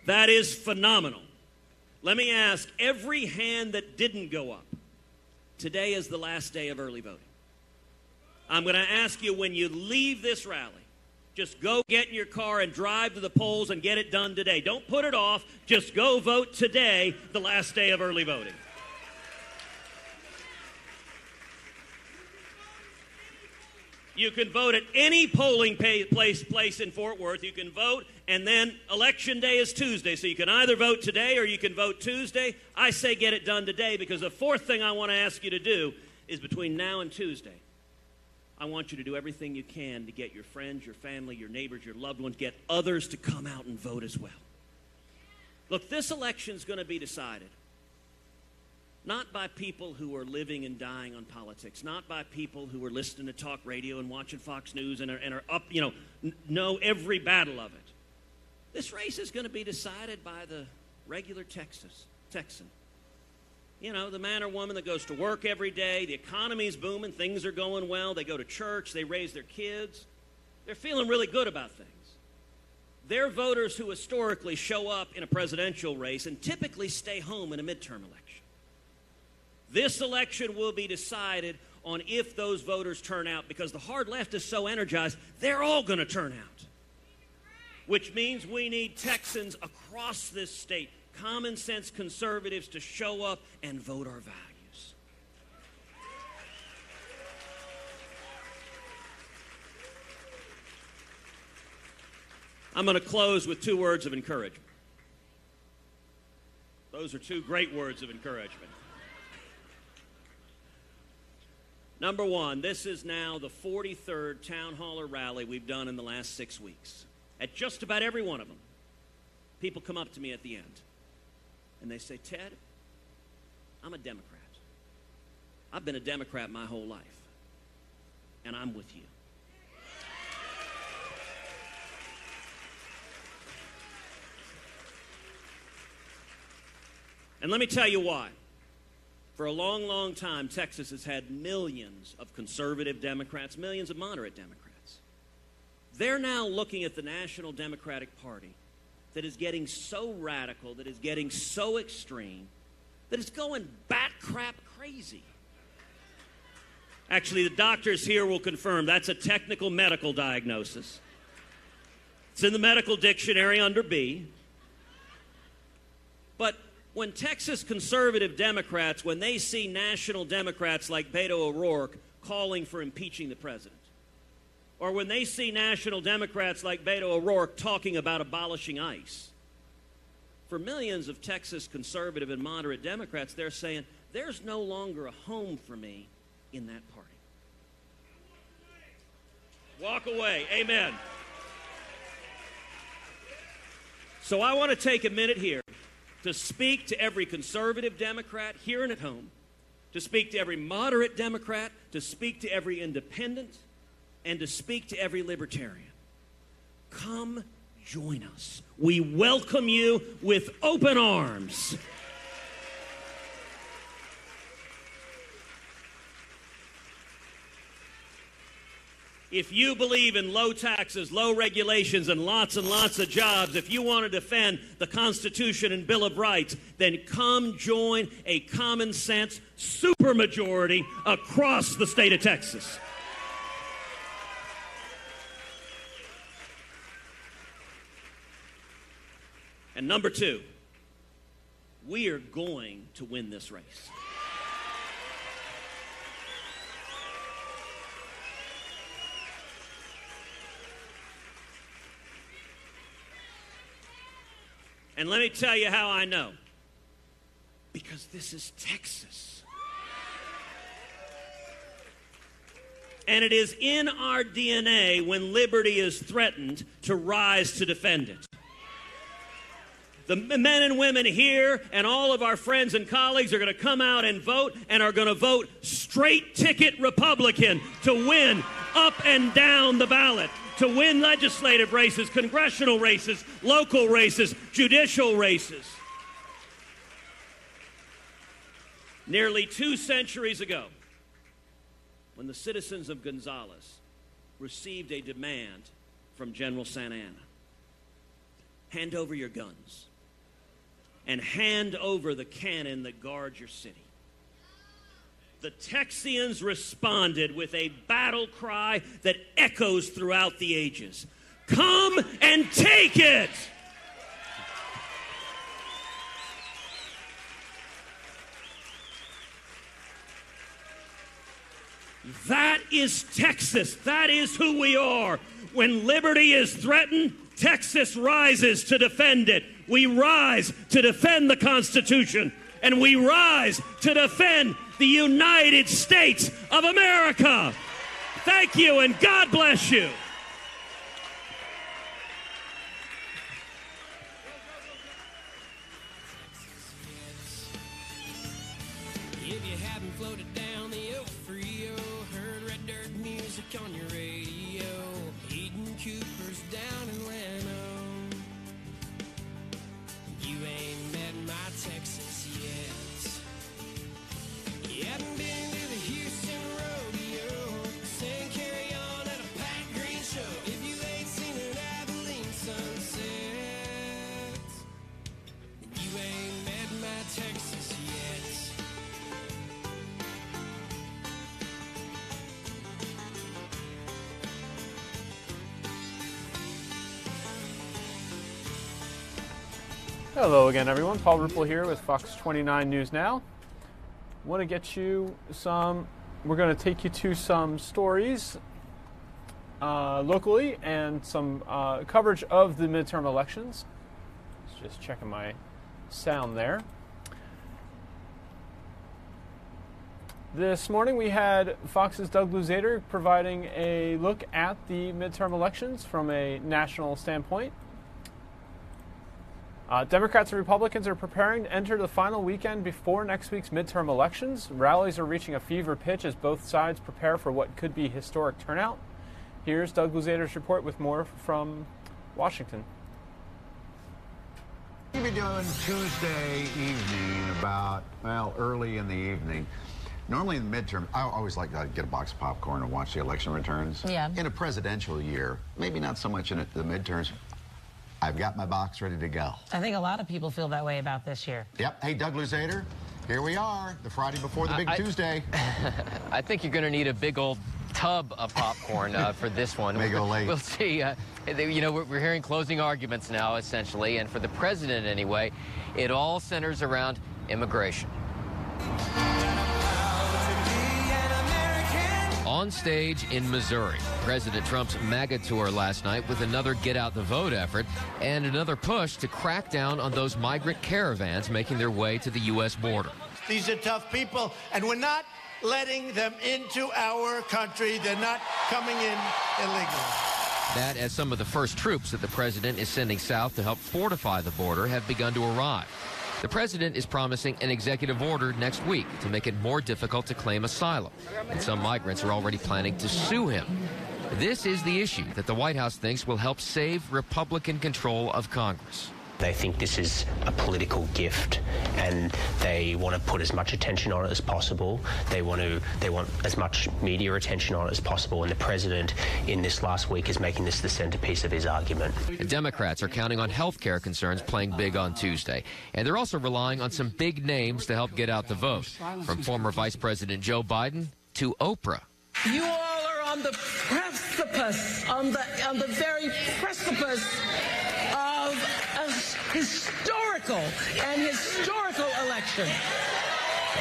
That is phenomenal. Let me ask, every hand that didn't go up, today is the last day of early voting. I'm going to ask you, when you leave this rally, just go get in your car and drive to the polls and get it done today. Don't put it off. Just go vote today, the last day of early voting. You can vote at any polling place in Fort Worth. You can vote, and then Election Day is Tuesday. So you can either vote today or you can vote Tuesday. I say get it done today, because the fourth thing I want to ask you to do is, between now and Tuesday, I want you to do everything you can to get your friends, your family, your neighbors, your loved ones, get others to come out and vote as well. Look, this election is going to be decided not by people who are living and dying on politics, not by people who are listening to talk radio and watching Fox News and are up, know every battle of it. This race is going to be decided by the regular Texan. You know, the man or woman that goes to work every day, the economy's booming, things are going well, they go to church, they raise their kids. They're feeling really good about things. They're voters who historically show up in a presidential race and typically stay home in a midterm election. This election will be decided on if those voters turn out, because the hard left is so energized, they're all going to turn out. Which means we need Texans across this state, common sense conservatives, to show up and vote our values. I'm going to close with 2 words of encouragement. Those are 2 great words of encouragement. Number 1, this is now the 43rd town hall or rally we've done in the last 6 weeks. At just about every one of them, people come up to me at the end and they say, Ted, I'm a Democrat. I've been a Democrat my whole life, and I'm with you. And let me tell you why. For a long, long time, Texas has had millions of conservative Democrats, millions of moderate Democrats. They're now looking at the National Democratic Party that is getting so radical, that is getting so extreme, that it's going bat crap crazy. Actually, the doctors here will confirm that's a technical medical diagnosis. It's in the medical dictionary under B. But when Texas conservative Democrats, when they see national Democrats like Beto O'Rourke calling for impeaching the president, or when they see national Democrats like Beto O'Rourke talking about abolishing ICE, for millions of Texas conservative and moderate Democrats, they're saying, there's no longer a home for me in that party. Walk away. Amen. So I want to take a minute here to speak to every conservative Democrat here and at home, to speak to every moderate Democrat, to speak to every independent, and to speak to every libertarian. Come join us. We welcome you with open arms. If you believe in low taxes, low regulations, and lots of jobs, if you want to defend the Constitution and Bill of Rights, then come join a common sense supermajority across the state of Texas. And number 2, we are going to win this race. And let me tell you how I know. Because this is Texas. And it is in our DNA, when liberty is threatened, to rise to defend it. The men and women here and all of our friends and colleagues are going to come out and vote, and are going to vote straight ticket Republican to win up and down the ballot, to win legislative races, congressional races, local races, judicial races. Nearly 2 centuries ago, when the citizens of Gonzales received a demand from General Santa Anna, hand over your guns and hand over the cannon that guards your city. The Texians responded with a battle cry that echoes throughout the ages. Come and take it! That is Texas. That is who we are. When liberty is threatened, Texas rises to defend it. We rise to defend the Constitution, and we rise to defend the United States of America. Thank you, and God bless you.
If you haven't floated down the old Frio, heard red dirt music on your radio, Eden Cooper's down in Lano, you ain't met my Texas yet. You haven't been to the Houston Rodeo, sang carry on at a Pat Green show. If you ain't seen an Abilene sunset, then you ain't met my Texas yet.
Hello again, everyone. Paul Ripple here with Fox 29 News Now. Want to get you some, we're going to take you to some stories locally and some coverage of the midterm elections. Just checking my sound there. This morning we had Fox's Doug Luzader providing a look at the midterm elections from a national standpoint. Democrats and Republicans are preparing to enter the final weekend before next week's midterm elections. Rallies are reaching a fever pitch as both sides prepare for what could be historic turnout. Here's Doug Luzader's report with more from Washington.
We'll be doing Tuesday evening about, well, early in the evening. Normally in the midterm, I always like to get a box of popcorn and watch the election returns.
Yeah.
In a presidential year, maybe not so much in the midterms. I've got my box ready to go.
I think a lot of people feel that way about this year.
Yep. Hey, Doug Luzader, here we are, the Friday before the big Tuesday.
I think you're going to need a big old tub of popcorn for this one.
May go late.
We'll see. You know, we're hearing closing arguments now, essentially, and for the president anyway, it all centers around immigration. On stage in Missouri, President Trump's MAGA tour last night with another get out the vote effort and another push to crack down on those migrant caravans making their way to the U.S. border.
These are tough people, and we're not letting them into our country. They're not coming in illegally.
That as some of the first troops that the president is sending south to help fortify the border have begun to arrive. The president is promising an executive order next week to make it more difficult to claim asylum, and some migrants are already planning to sue him. This is the issue that the White House thinks will help save Republican control of Congress.
They think this is a political gift, and they want to put as much attention on it as possible. They want as much media attention on it as possible, and the president in this last week is making this the centerpiece of his argument.
The Democrats are counting on health care concerns playing big on Tuesday, and they're also relying on some big names to help get out the vote, from former Vice President Joe Biden to Oprah.
You all are on the precipice, on the very precipice of a historical election.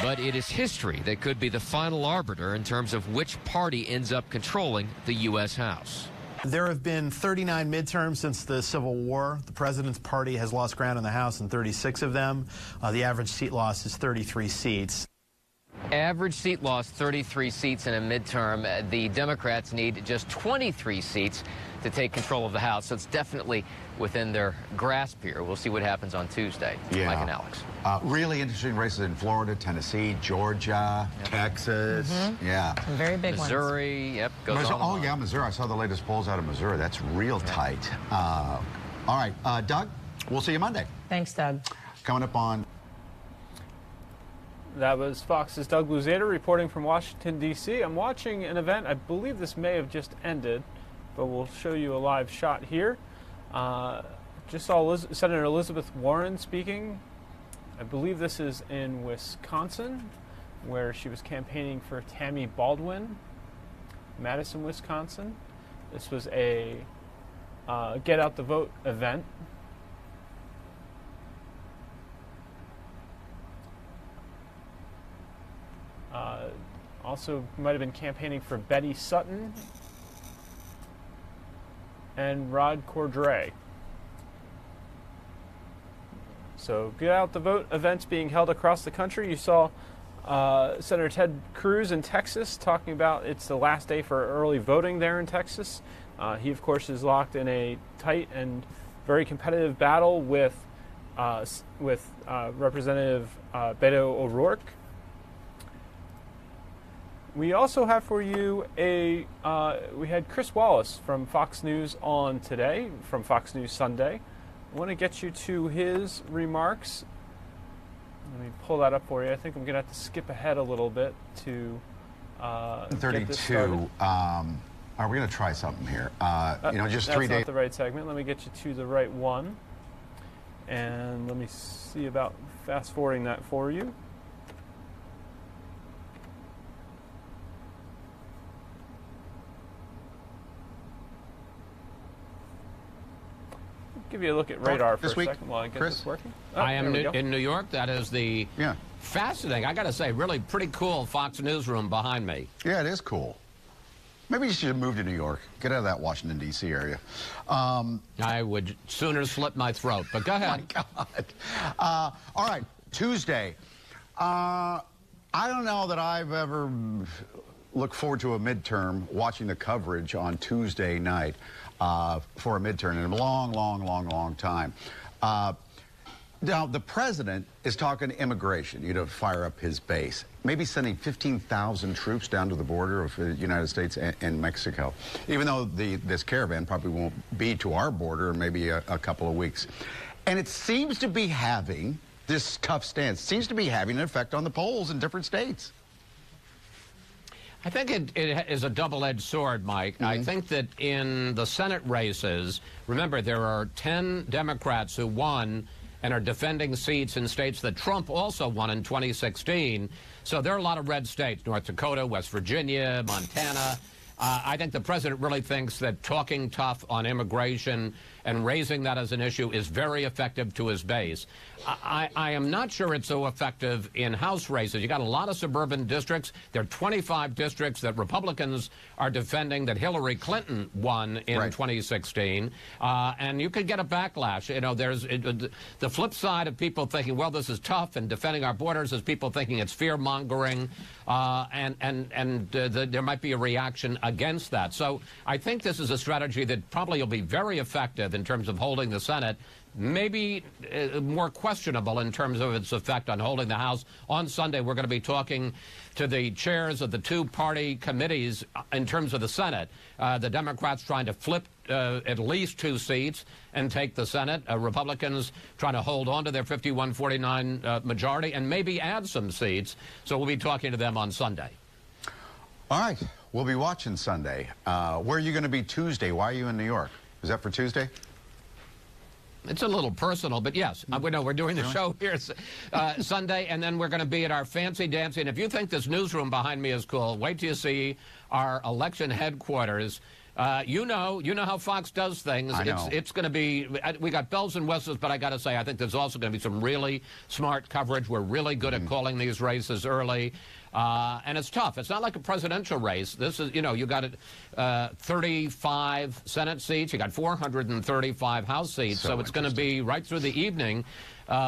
But it is history that could be the final arbiter in terms of which party ends up controlling the U.S. House.
There have been 39 midterms since the Civil War. The president's party has lost ground in the House in 36 of them. The average seat loss is 33 seats.
Average seat loss, 33 seats in a midterm. The Democrats need just 23 seats to take control of the House. So it's definitely within their grasp here. We'll see what happens on Tuesday.
Yeah.
Mike and Alex.
Really interesting races in Florida, Tennessee, Georgia, Texas. Yeah.
Some very big
Missouri, yep. Goes
Missouri,
on.
yeah, Missouri. I saw the latest polls out of Missouri. That's real tight. All right, Doug, we'll see you Monday.
Thanks, Doug.
Coming up on...
That was Fox's Doug Luzader reporting from Washington, D.C. I'm watching an event. I believe this may have just ended, but we'll show you a live shot here. Just saw Senator Elizabeth Warren speaking. I believe this is in Wisconsin, where she was campaigning for Tammy Baldwin, Madison, Wisconsin. This was a Get Out the Vote event. Also might have been campaigning for Betty Sutton and Rod Cordray. So Get Out the Vote events being held across the country. You saw Senator Ted Cruz in Texas talking about it's the last day for early voting there in Texas. He, of course, is locked in a tight and very competitive battle with Representative Beto O'Rourke. We also have for you we had Chris Wallace from Fox News on today, from Fox News Sunday. I want to get you to his remarks. Let me pull that up for you. I think I'm going to have to skip ahead a little bit to
32. Are we going to try something here? Just 3 days.
That's not the right segment. Let me get you to the right one. And let me see about fast forwarding that for you. Give you a look at radar for a second while I get this working.
I am in New York. That is the fascinating, I got to say, really pretty cool Fox newsroom behind me.
Yeah, it is cool. Maybe you should move to New York. Get out of that Washington, D.C. area.
I would sooner slit my throat, but go ahead.
Oh, my God. All right, Tuesday. I don't know that I've ever looked forward to a midterm watching the coverage on Tuesday night for a midterm in a long time. Now, the president is talking immigration, fire up his base. Maybe sending 15,000 troops down to the border of the United States and Mexico, even though this caravan probably won't be to our border in maybe a couple of weeks. And it seems to be having, this tough stance, seems to be having an effect on the polls in different states.
I think it is a double-edged sword, Mike. Mm-hmm. I think that in the Senate races, remember, there are 10 Democrats who won and are defending seats in states that Trump also won in 2016. So there are a lot of red states, North Dakota, West Virginia, Montana. I think the president really thinks that talking tough on immigration and raising that as an issue is very effective to his base. I am not sure it's so effective in House races. You got a lot of suburban districts. There are 25 districts that Republicans are defending that Hillary Clinton won in 2016. And you could get a backlash. There's the flip side of people thinking, well, this is tough and defending our borders is people thinking it's fear-mongering. There might be a reaction against that. So I think this is a strategy that probably will be very effective in terms of holding the Senate, maybe more questionable in terms of its effect on holding the House. On Sunday, we're going to be talking to the chairs of the two-party committees in terms of the Senate. The Democrats trying to flip at least 2 seats and take the Senate. Republicans trying to hold on to their 51-49 majority and maybe add some seats. So we'll be talking to them on Sunday.
All right. We'll be watching Sunday. Where are you going to be Tuesday? Why are you in New York? Is that for Tuesday?
It's a little personal, but yes, we're doing the show here Sunday, and then we're going to be at our fancy dancy. And if you think this newsroom behind me is cool, wait till you see our election headquarters. You know how Fox does things. It's going to be, we got bells and whistles, but I got to say, I think there's also going to be some really smart coverage. We're really good at calling these races early. And it's tough. It's not like a presidential race. This is, you got 35 Senate seats. You got 435 House seats. So it's going to be right through the evening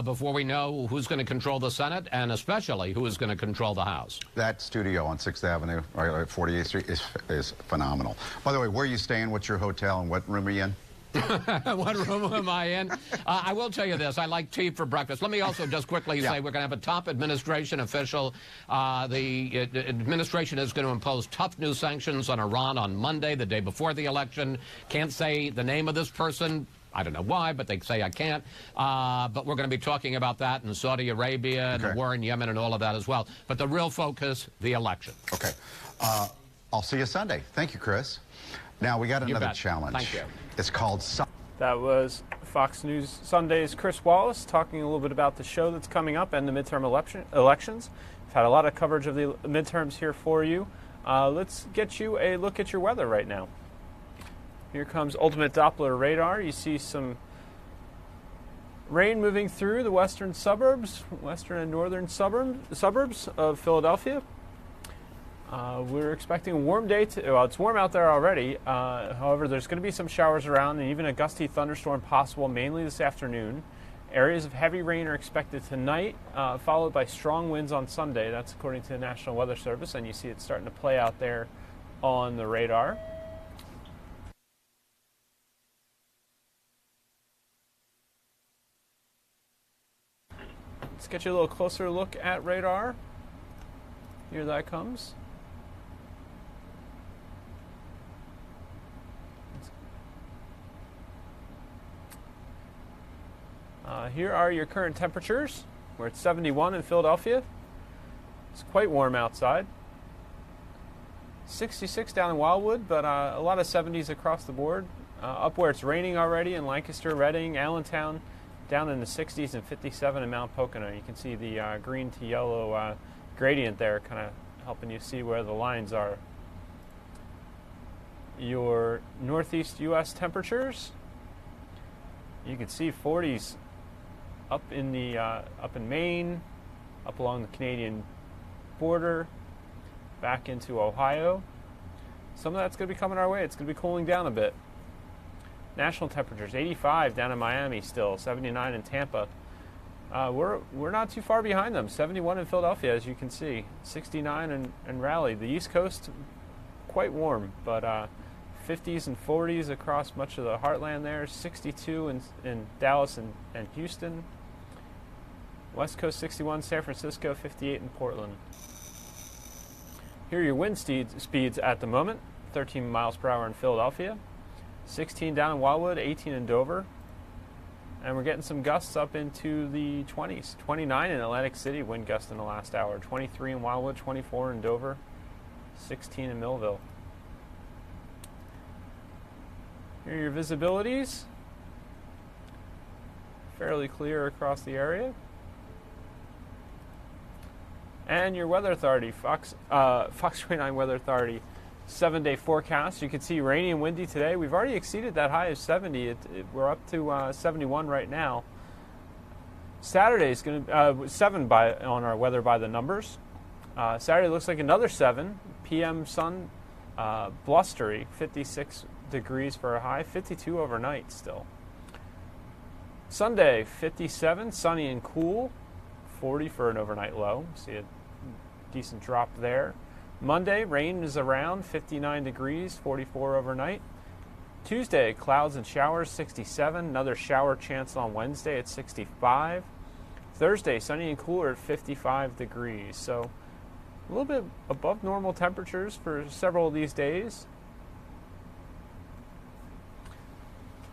before we know who's going to control the Senate and especially who is going to control the House. That studio on 6th Avenue, or 48th Street, is phenomenal. By the way, where are you staying? What's your hotel and what room are you in? What room am I in? I will tell you this. I like tea for breakfast. Let me also just quickly say we're going to have a top administration official. The administration is going to impose tough new sanctions on Iran on Monday, the day before the election. Can't say the name of this person. I don't know why, but they say I can't. But we're going to be talking about that in Saudi Arabia and the war in Yemen and all of that as well. But the real focus, the election. Okay. I'll see you Sunday. Thank you, Chris. Now, we got another challenge. Thank you. It's called...
That was Fox News Sunday's Chris Wallace talking a little bit about the show that's coming up and the midterm elections. We've had a lot of coverage of the midterms here for you. Let's get you a look at your weather right now. Here comes Ultimate Doppler radar. You see some rain moving through the western and northern suburbs of Philadelphia. We're expecting a warm day. Well, it's warm out there already. However, there's going to be some showers around and even a gusty thunderstorm possible, mainly this afternoon. Areas of heavy rain are expected tonight, followed by strong winds on Sunday. That's according to the National Weather Service, and you see it starting to play out there on the radar. Let's get you a little closer look at radar. Here that comes. Here are your current temperatures. We're at 71 in Philadelphia. It's quite warm outside. 66 down in Wildwood, but a lot of 70s across the board. Up where it's raining already in Lancaster, Reading, Allentown, down in the 60s and 57 in Mount Pocono. You can see the green to yellow gradient there, kind of helping you see where the lines are. Your northeast U.S. temperatures, you can see 40s up in Maine, up along the Canadian border, back into Ohio. Some of that's going to be coming our way. It's going to be cooling down a bit. National temperatures, 85 down in Miami still, 79 in Tampa. We're not too far behind them. 71 in Philadelphia, as you can see. 69 in Raleigh. The East Coast, quite warm, but 50s and 40s across much of the heartland there. 62 in Dallas and Houston. West Coast 61, San Francisco 58 in Portland. Here are your wind speeds at the moment. 13 miles per hour in Philadelphia. 16 down in Wildwood, 18 in Dover. And we're getting some gusts up into the 20s. 29 in Atlantic City, wind gust in the last hour. 23 in Wildwood, 24 in Dover, 16 in Millville. Here are your visibilities. Fairly clear across the area. And your Weather Authority, Fox 29 Weather Authority, 7-day forecast. You can see rainy and windy today. We've already exceeded that high of 70. We're up to 71 right now. Saturday is going to 7 on our weather by the numbers. Saturday looks like another 7. PM sun, blustery, 56 degrees for a high, 52 overnight still. Sunday, 57, sunny and cool, 40 for an overnight low. See a decent drop there. Monday, rain is around, 59 degrees, 44 overnight. Tuesday, clouds and showers, 67. Another shower chance on Wednesday at 65. Thursday, sunny and cooler at 55 degrees. So a little bit above normal temperatures for several of these days.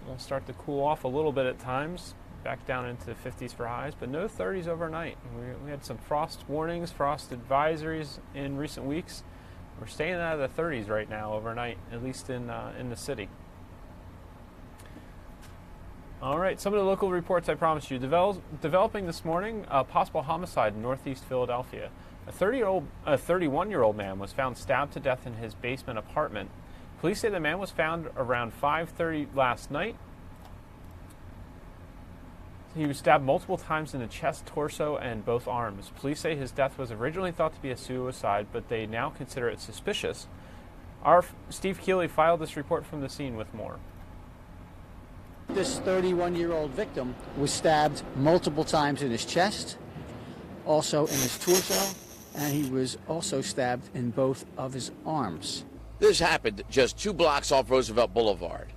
We'll start to cool off a little bit at times, back down into the 50s for highs, but no 30s overnight. We had some frost warnings, frost advisories in recent weeks. We're staying out of the 30s right now overnight, at least in the city. All right, some of the local reports I promised you. Developing this morning, a possible homicide in northeast Philadelphia. A 31-year-old man was found stabbed to death in his basement apartment. Police say the man was found around 5:30 last night. He was stabbed multiple times in the chest, torso, and both arms. Police say his death was originally thought to be a suicide, but they now consider it suspicious. Our Steve Keeley filed this report from the scene with more.
This 31-year-old victim was stabbed multiple times in his chest, also in his torso, and he was also stabbed in both of his arms.
This happened just 2 blocks off Roosevelt Boulevard,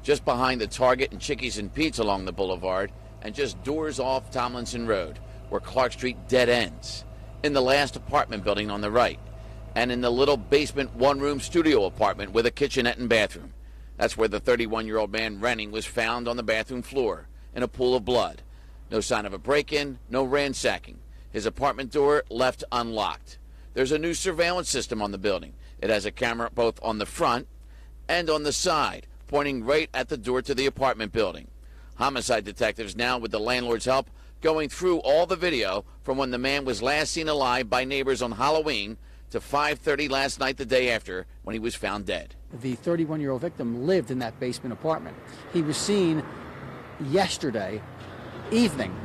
just behind the Target and Chickies and Pete's along the boulevard, and just doors off Tomlinson Road, where Clark Street dead ends, in the last apartment building on the right, and in the little basement one-room studio apartment with a kitchenette and bathroom. That's where the 31-year-old man renting was found on the bathroom floor, in a pool of blood. No sign of a break-in, no ransacking. His apartment door left unlocked. There's a new surveillance system on the building. It has a camera both on the front and on the side, pointing right at the door to the apartment building. Homicide detectives now, with the landlord's help, going through all the video from when the man was last seen alive by neighbors on Halloween to 5:30 last night, the day after, when he was found dead.
The 31-year-old victim lived in that basement apartment. He was seen yesterday evening,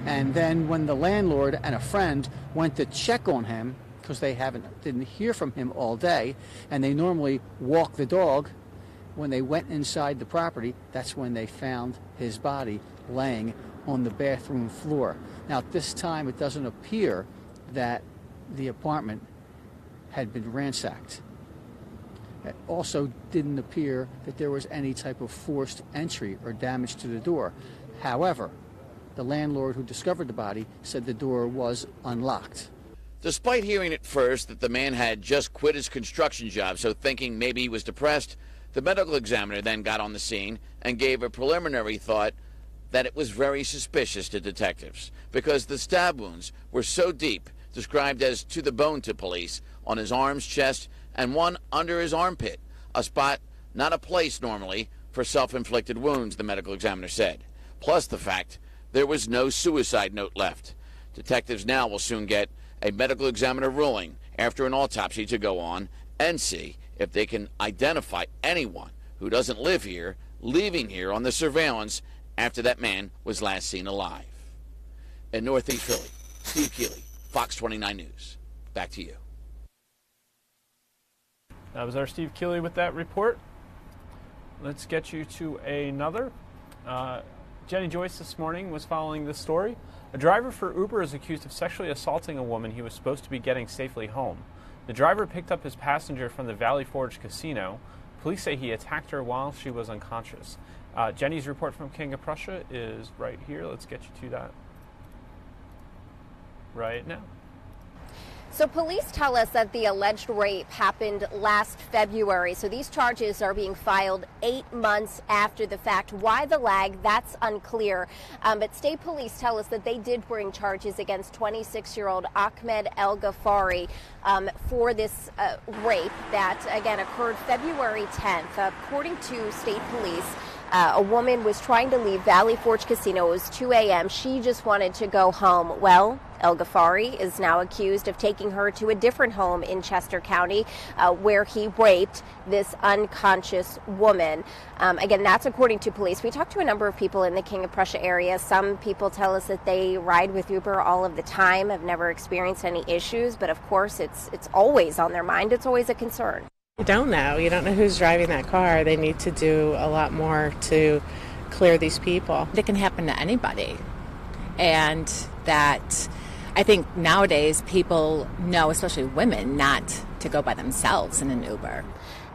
and then when the landlord and a friend went to check on him, because they didn't hear from him all day, and they normally walk the dog, when they went inside the property, that's when they found his body laying on the bathroom floor. Now, at this time, it doesn't appear that the apartment had been ransacked. It also didn't appear that there was any type of forced entry or damage to the door. However, the landlord who discovered the body said the door was unlocked.
Despite hearing at first that the man had just quit his construction job, so thinking maybe he was depressed, the medical examiner then got on the scene and gave a preliminary thought that it was very suspicious to detectives because the stab wounds were so deep, described as to the bone to police, on his arms, chest, and one under his armpit, a spot not a place normally for self-inflicted wounds, the medical examiner said. Plus the fact there was no suicide note left. Detectives now will soon get a medical examiner ruling after an autopsy to go on and see if they can identify anyone who doesn't live here leaving here on the surveillance after that man was last seen alive. In Northeast Philly, Steve Keeley, Fox 29 News. Back to you.
That was our Steve Keeley with that report. Let's get you to another. Jenny Joyce this morning was following this story. A driver for Uber is accused of sexually assaulting a woman he was supposed to be getting safely home. The driver picked up his passenger from the Valley Forge Casino. Police say he attacked her while she was unconscious. Jenny's report from King of Prussia is right here. Let's get you to that right now.
So police tell us that the alleged rape happened last February. So these charges are being filed 8 months after the fact. Why the lag? That's unclear. But state police tell us that they did bring charges against 26-year-old Ahmed El Ghaffari for this rape that, again, occurred February 10th. According to state police, a woman was trying to leave Valley Forge Casino. It was 2 a.m. She just wanted to go home. Well, El Ghaffari is now accused of taking her to a different home in Chester County where he raped this unconscious woman. Again, that's according to police. We talked to a number of people in the King of Prussia area. Some people tell us that they ride with Uber all of the time, have never experienced any issues, but of course it's always on their mind. It's always a concern.
You don't know. You don't know who's driving that car. They need to do a lot more to clear these people.
It can happen to anybody. And that I think nowadays people know, especially women, not to go by themselves in an Uber.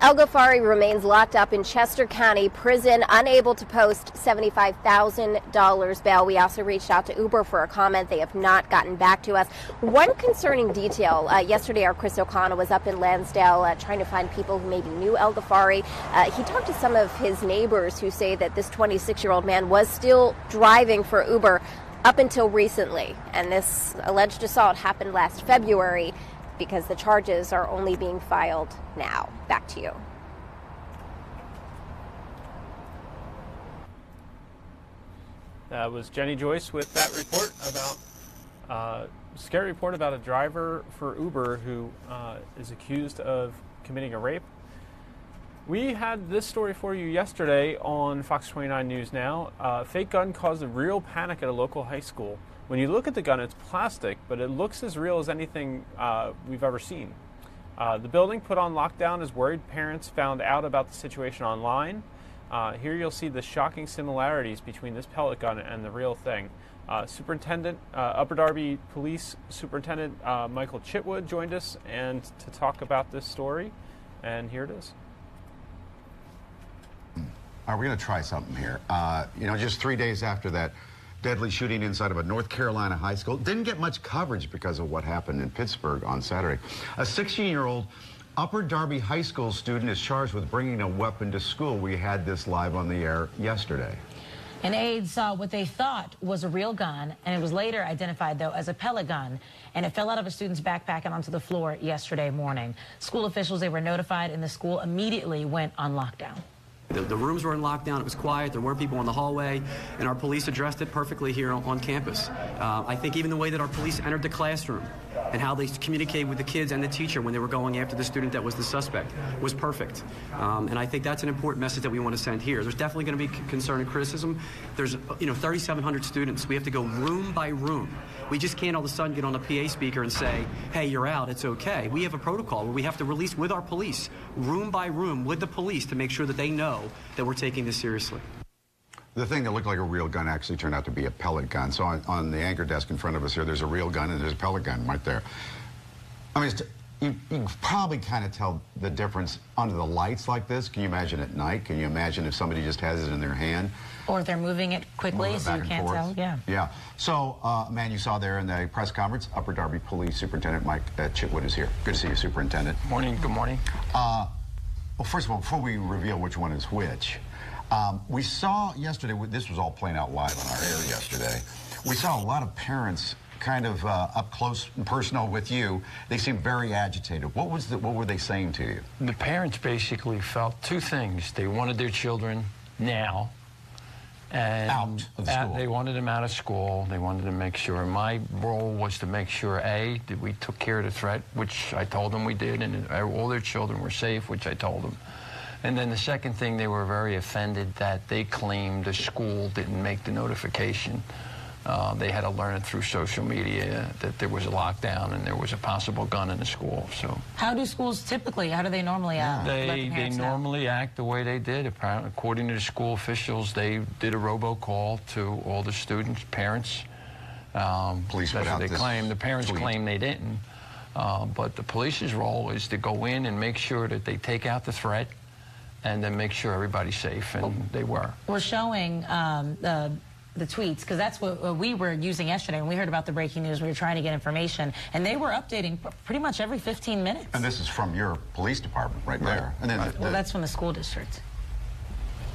El Ghaffari remains locked up in Chester County Prison, unable to post $75,000 bail. We also reached out to Uber for a comment. They have not gotten back to us. One concerning detail, yesterday our Chris O'Connell was up in Lansdale trying to find people who maybe knew El Ghaffari. He talked to some of his neighbors who say that this 26-year-old man was still driving for Uber up until recently. And this alleged assault happened last February, because the charges are only being filed now. Back to you.
That was Jenny Joyce with that report about scary report about a driver for Uber who is accused of committing a rape. We had this story for you yesterday on Fox 29 News Now. Fake gun caused a real panic at a local high school. When you look at the gun, it's plastic, but it looks as real as anything we've ever seen. The building put on lockdown as worried parents found out about the situation online. Here you'll see the shocking similarities between this pellet gun and the real thing. Upper Darby Police Superintendent Michael Chitwood joined us and to talk about this story, and here it is.
All right, we're going to try something here. Just 3 days after that deadly shooting inside of a North Carolina high school. Didn't get much coverage because of what happened in Pittsburgh on Saturday. A 16-year-old Upper Darby High School student is charged with bringing a weapon to school. We had this live on the air yesterday.
And aides saw what they thought was a real gun, and it was later identified, though, as a pellet gun. And it fell out of a student's backpack and onto the floor yesterday morning. School officials, they were notified, and the school immediately went on lockdown.
The rooms were in lockdown. It was quiet. There weren't people in the hallway, and our police addressed it perfectly here on campus. I think even the way that our police entered the classroom and how they communicated with the kids and the teacher when they were going after the student that was the suspect was perfect. And I think that's an important message that we want to send here. There's definitely going to be concern and criticism. There's 3,700 students. We have to go room by room. We just can't all of a sudden get on a PA speaker and say, hey, you're out, it's okay. We have a protocol where we have to release with our police, room by room with the police, to make sure that they know that we're taking this seriously.
The thing that looked like a real gun actually turned out to be a pellet gun. So on the anchor desk in front of us here, there's a real gun and there's a pellet gun right there. I mean, you can probably kind of tell the difference under the lights like this. Can you imagine at night? Can you imagine if somebody just has it in their hand?
Or if they're moving it quickly so you can't tell? Yeah.
Yeah. So, man, you saw there in the press conference, Upper Darby Police Superintendent Mike Chitwood is here. Good to see you, Superintendent.
Morning. Good morning.
Well, first of all, before we reveal which one is which, we saw yesterday, this was all playing out live on our air yesterday, we saw a lot of parents kind of up close and personal with you. They seemed very agitated. What were they saying to you?
The parents basically felt two things. They wanted their children now. And
out of school.
They wanted them out of school. They wanted to make sure. My role was to make sure, A, that we took care of the threat, which I told them we did, and all their children were safe, which I told them. And then the second thing, they were very offended that they claimed the school didn't make the notification. They had to learn it through social media that there was a lockdown and there was a possible gun in the school. So
how do schools typically, how do they normally act?
They normally act the way they did. Apparently, according to the school officials, they did a robocall to all the students, parents.
Police
that's what they claim. The parents
tweet.
claim they didn't. But the police's role is to go in and make sure that they take out the threat and then make sure everybody's safe, and they were.
We're showing the tweets, because that's what we were using yesterday. When we heard about the breaking news, we were trying to get information, and they were updating pretty much every 15 minutes.
And this is from your police department right there. And then
well, that's from the school district.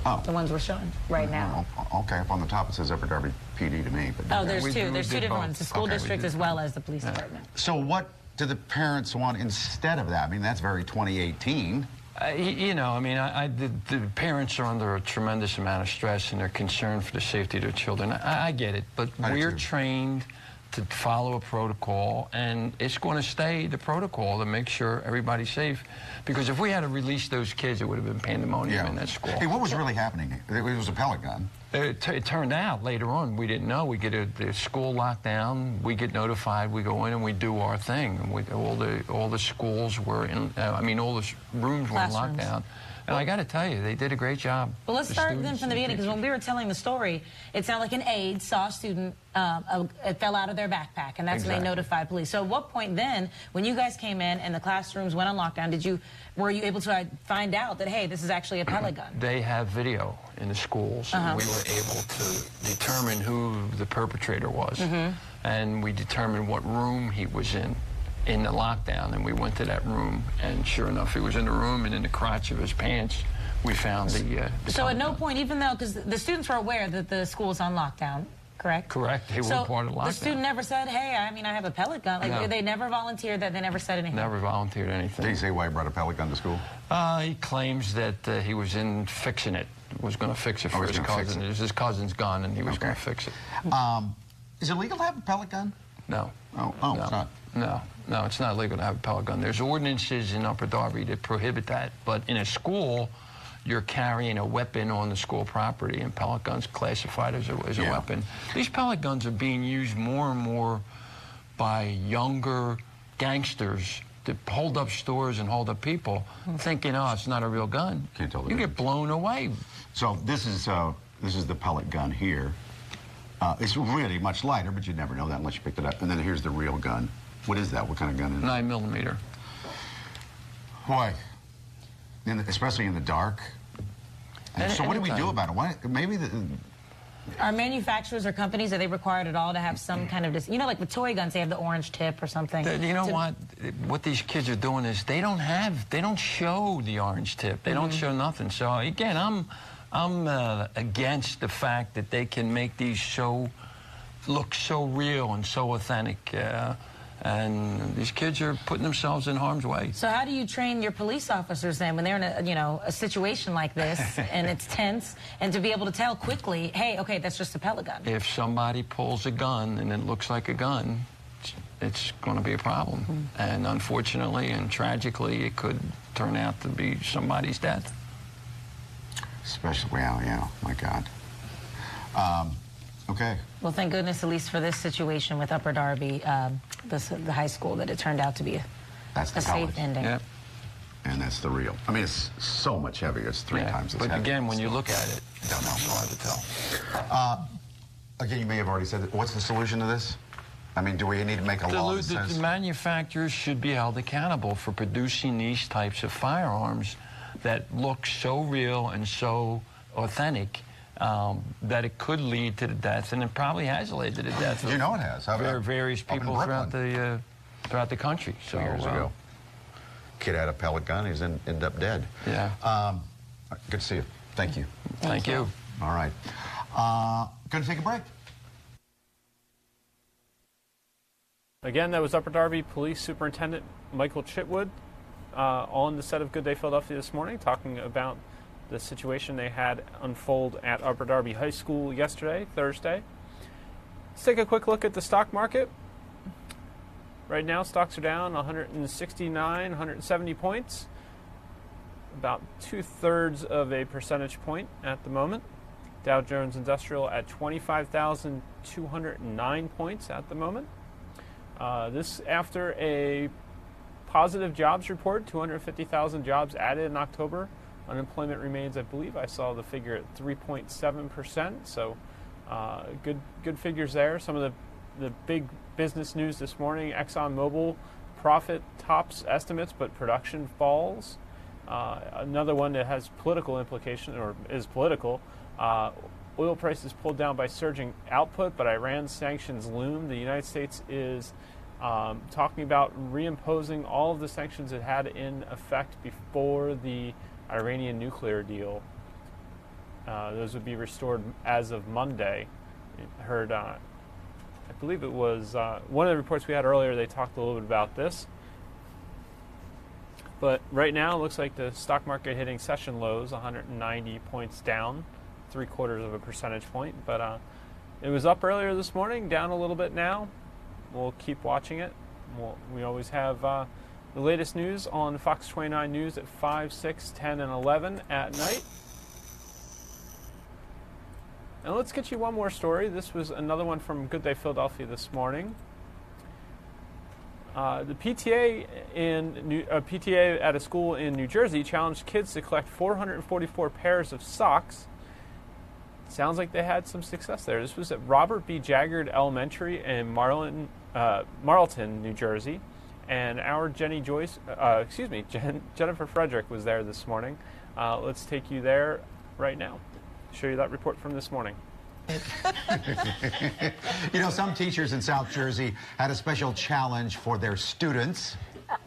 Oh.
The ones we're showing right now.
Okay, up on the top it says Upper Darby PD to me. But
oh, there's two. There's two different ones, the school district as well as the police department.
So what do the parents want instead of that? I mean, that's very 2018.
You know, I mean, the parents are under a tremendous amount of stress and they're concerned for the safety of their children. I get it, but we're trained to follow a protocol, and it's going to stay the protocol to make sure everybody's safe. Because if we had to release those kids, it would have been pandemonium in that school.
Hey, what was really happening? It was a pellet gun.
It turned out later on, we didn't know. We get the school locked down, we get notified, we go in and we do our thing. And all the schools were in, I mean, all the rooms were in lockdown. And I got to tell you, they did a great job.
Well, let's start then from the beginning, because when we were telling the story, it sounded like an aide saw a student, it fell out of their backpack, and that's when they notified police. So at what point then, when you guys came in and the classrooms went on lockdown, were you able to find out that, hey, this is actually a pellet gun?
They have video in the schools, and we were able to determine who the perpetrator was. And we determined what room he was in the lockdown, and we went to that room, and sure enough, he was in the room, and in the crotch of his pants, we found the
so at no point, even though, because the students were aware that the school was on lockdown, correct?
Correct. They were part of lockdown.
The student never said, hey, I mean, I have a pellet gun. Like,
No.
They never volunteered that. They never said anything.
Never volunteered anything.
Did he say why he brought a pellet gun to school?
He claims that he was in fixing it, was going to fix it for his cousin. It was his cousin's gun, and he was going to fix it.
Is it legal to have a pellet gun?
No.
No, it's not.
No, it's not legal to have a pellet gun. There's ordinances in Upper Darby that prohibit that, but in a school, you're carrying a weapon on the school property, and pellet guns classified as a weapon. These pellet guns are being used more and more by younger gangsters to hold up stores and hold up people, thinking, oh, it's not a real gun.
Can't tell the
You get blown away.
So this is the pellet gun here. It's really much lighter, but you'd never know that unless you picked it up. And then here's the real gun. What is that? What kind of gun is it?
9mm.
Why? Especially in the dark. And so what do we do about it? Why, maybe
Are manufacturers or companies, are they required at all to have some kind of, you know, like with toy guns, they have the orange tip or something?
You know what? What these kids are doing is they don't show the orange tip. They don't show nothing. So again, I'm against the fact that they can make these look so real and so authentic. And these kids are putting themselves in harm's way.
So how do you train your police officers then when they're in a situation like this and it's tense, and to be able to tell quickly, hey, okay, that's just a pellet gun?
If somebody pulls a gun and it looks like a gun, it's going to be a problem. And unfortunately and tragically, it could turn out to be somebody's death.
Especially, well, yeah, my God. Okay.
Well, thank goodness, at least for this situation with Upper Darby, the high school, that it turned out to be a safe ending.
Yeah. and that's the real. I mean, it's so much heavier. It's three times as heavy.
But again, when you look at it, I don't know. It's hard to tell.
Again, you may have already said that. What's the solution to this? I mean, do we need to make a law that says...
The manufacturers should be held accountable for producing these types of firearms that look so real and so authentic that it could lead to the death, and it probably has led to the death.
You know it has.
Various people throughout the country. So
years ago, kid had a pellet gun. He's ended up dead.
Yeah.
Good to see you. Thank you.
Thank you.
All right. Going to take a break.
Again, that was Upper Darby Police Superintendent Michael Chitwood on the set of Good Day Philadelphia this morning, talking about the situation they had unfold at Upper Darby High School yesterday, Thursday. Let's take a quick look at the stock market. Right now, stocks are down 169, 170 points, about 2/3 of a percentage point at the moment. Dow Jones Industrial at 25,209 points at the moment. This after a positive jobs report, 250,000 jobs added in October. Unemployment remains, I believe I saw the figure at 3.7%, so good figures there. Some of the big business news this morning: ExxonMobil profit tops estimates, but production falls. Another one that has political implication, or is political, oil prices pulled down by surging output, but Iran sanctions loom. The United States is talking about reimposing all of the sanctions it had in effect before the Iranian nuclear deal. Those would be restored as of Monday. Heard, I believe it was one of the reports we had earlier, they talked a little bit about this. But right now, it looks like the stock market hitting session lows, 190 points down, 3/4 of a percentage point. But it was up earlier this morning, down a little bit now. We'll keep watching it. We always have the latest news on Fox 29 News at 5, 6, 10, and 11 at night. And let's get you one more story. This was another one from Good Day Philadelphia this morning. The PTA PTA at a school in New Jersey challenged kids to collect 444 pairs of socks. Sounds like they had some success there. This was at Robert B. Jaggard Elementary in Marlton, New Jersey, and our Jennifer Frederick was there this morning. Let's take you there right now. Show you that report from this morning.
You know, some teachers in South Jersey had a special challenge for their students.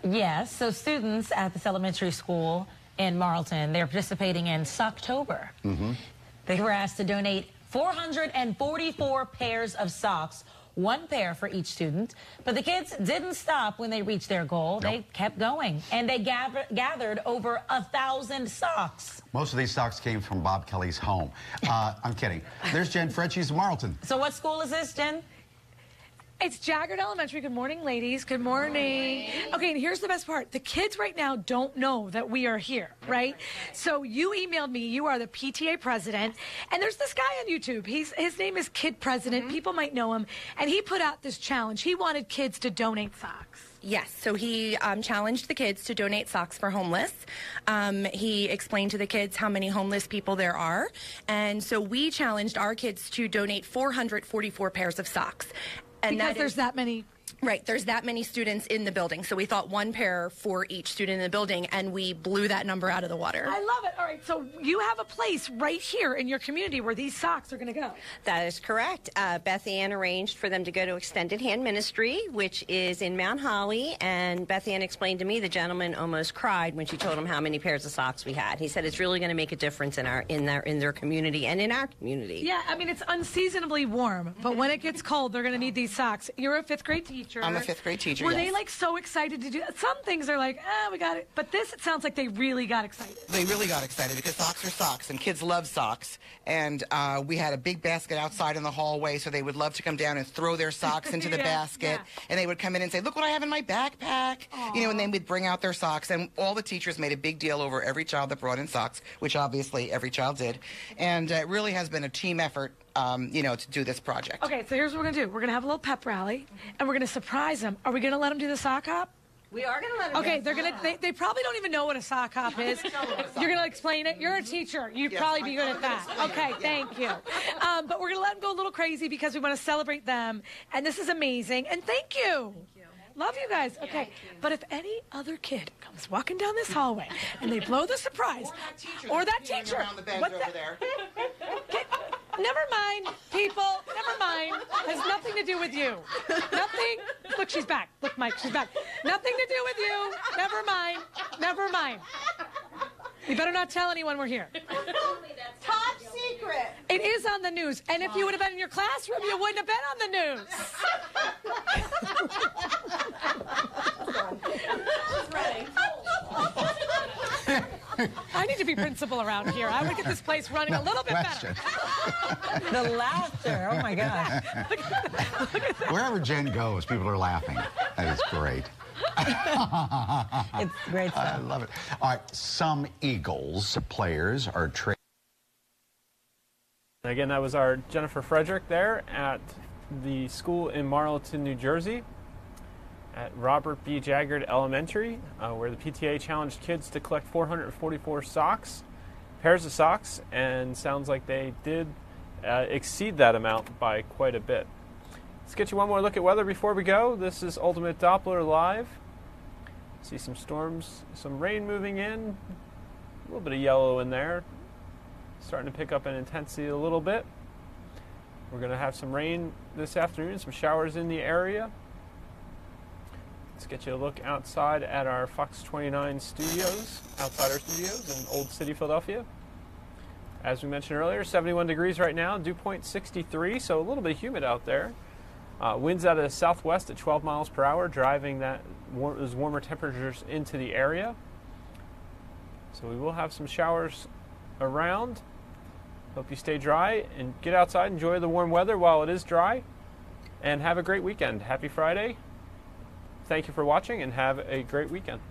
Yes, so students at this elementary school in Marlton, they're participating in Socktober. They were asked to donate 444 pairs of socks, one pair for each student. But the kids didn't stop when they reached their goal. They kept going, and they gathered over 1,000 socks.
Most of these socks came from Bob Kelly's home. I'm kidding. There's Jen Fred. She's in Marlton.
So what school is this, Jen?
It's Jaggard Elementary. Good morning, ladies. Good morning. Okay, and here's the best part. The kids right now don't know that we are here, right? So you emailed me. You are the PTA president. And there's this guy on YouTube. His name is Kid President. People might know him. And he put out this challenge. He wanted kids to donate socks.
Yes, so he challenged the kids to donate socks for homeless. He explained to the kids how many homeless people there are. And so we challenged our kids to donate 444 pairs of socks. And
because there's that many.
Right, there's that many students in the building. So we thought one pair for each student in the building, and we blew that number out of the water.
I love it. All right, so you have a place right here in your community where these socks are going to go.
That is correct. Beth Ann arranged for them to go to Extended Hand Ministry, which is in Mount Holly, and Beth Ann explained to me the gentleman almost cried when she told him how many pairs of socks we had. He said it's really going to make a difference in their community and in our community.
Yeah, I mean, it's unseasonably warm, but when it gets cold, they're going to need these socks. You're a 5th grade teacher.
I'm a 5th grade teacher.
Were they like so excited to do? Some things are like, we got it. But this, it sounds like they really got excited.
They really got excited because socks are socks, and kids love socks. And we had a big basket outside in the hallway, so they would love to come down and throw their socks into the basket. Yeah. And they would come in and say, "Look what I have in my backpack." Aww. You know, and then we'd bring out their socks. And all the teachers made a big deal over every child that brought in socks, which obviously every child did. And it really has been a team effort. You know, to do this project.
Okay, so here's what we're going to do. We're going to have a little pep rally, and we're going to surprise them. Are we going to let them do the sock hop?
We are going to let them.
Okay, they're gonna. They probably don't even know what a sock hop is. You're gonna explain it. You're a teacher. You'd probably be good at that. Okay, thank you. But we're gonna let them go a little crazy because we want to celebrate them, and this is amazing. And thank you. Love you guys. Okay, but if any other kid comes walking down this hallway and they blow the surprise, or that teacher, what the? Never mind, people. Never mind. Has nothing to do with you. Nothing. Look, she's back. Look, Mike, she's back. Nothing to do with you. Never mind. Never mind. You better not tell anyone we're here.
Top secret.
It is on the news. And if you would have been in your classroom, you wouldn't have been on the news. I need to be principal around here. I would get this place running a little bit better.
The laughter. Oh, my gosh.
Wherever Jen goes, people are laughing. That is great.
It's great stuff.
I love it. All right, some Eagles players are trading.
Again, that was our Jennifer Frederick there at the school in Marlton, New Jersey, at Robert B. Jaggard Elementary, where the PTA challenged kids to collect 444 pairs of socks, and sounds like they did exceed that amount by quite a bit. Let's get you one more look at weather before we go. This is Ultimate Doppler Live. See some storms, some rain moving in, a little bit of yellow in there, starting to pick up in intensity a little bit. We're going to have some rain this afternoon, some showers in the area. Let's get you a look outside at our Fox 29 studios, outside our studios in Old City, Philadelphia. As we mentioned earlier, 71 degrees right now, dew point 63, so a little bit humid out there. Winds out of the southwest at 12 miles per hour, driving those warmer temperatures into the area. So we will have some showers around. Hope you stay dry and get outside, enjoy the warm weather while it is dry, and have a great weekend. Happy Friday. Thank you for watching and have a great weekend.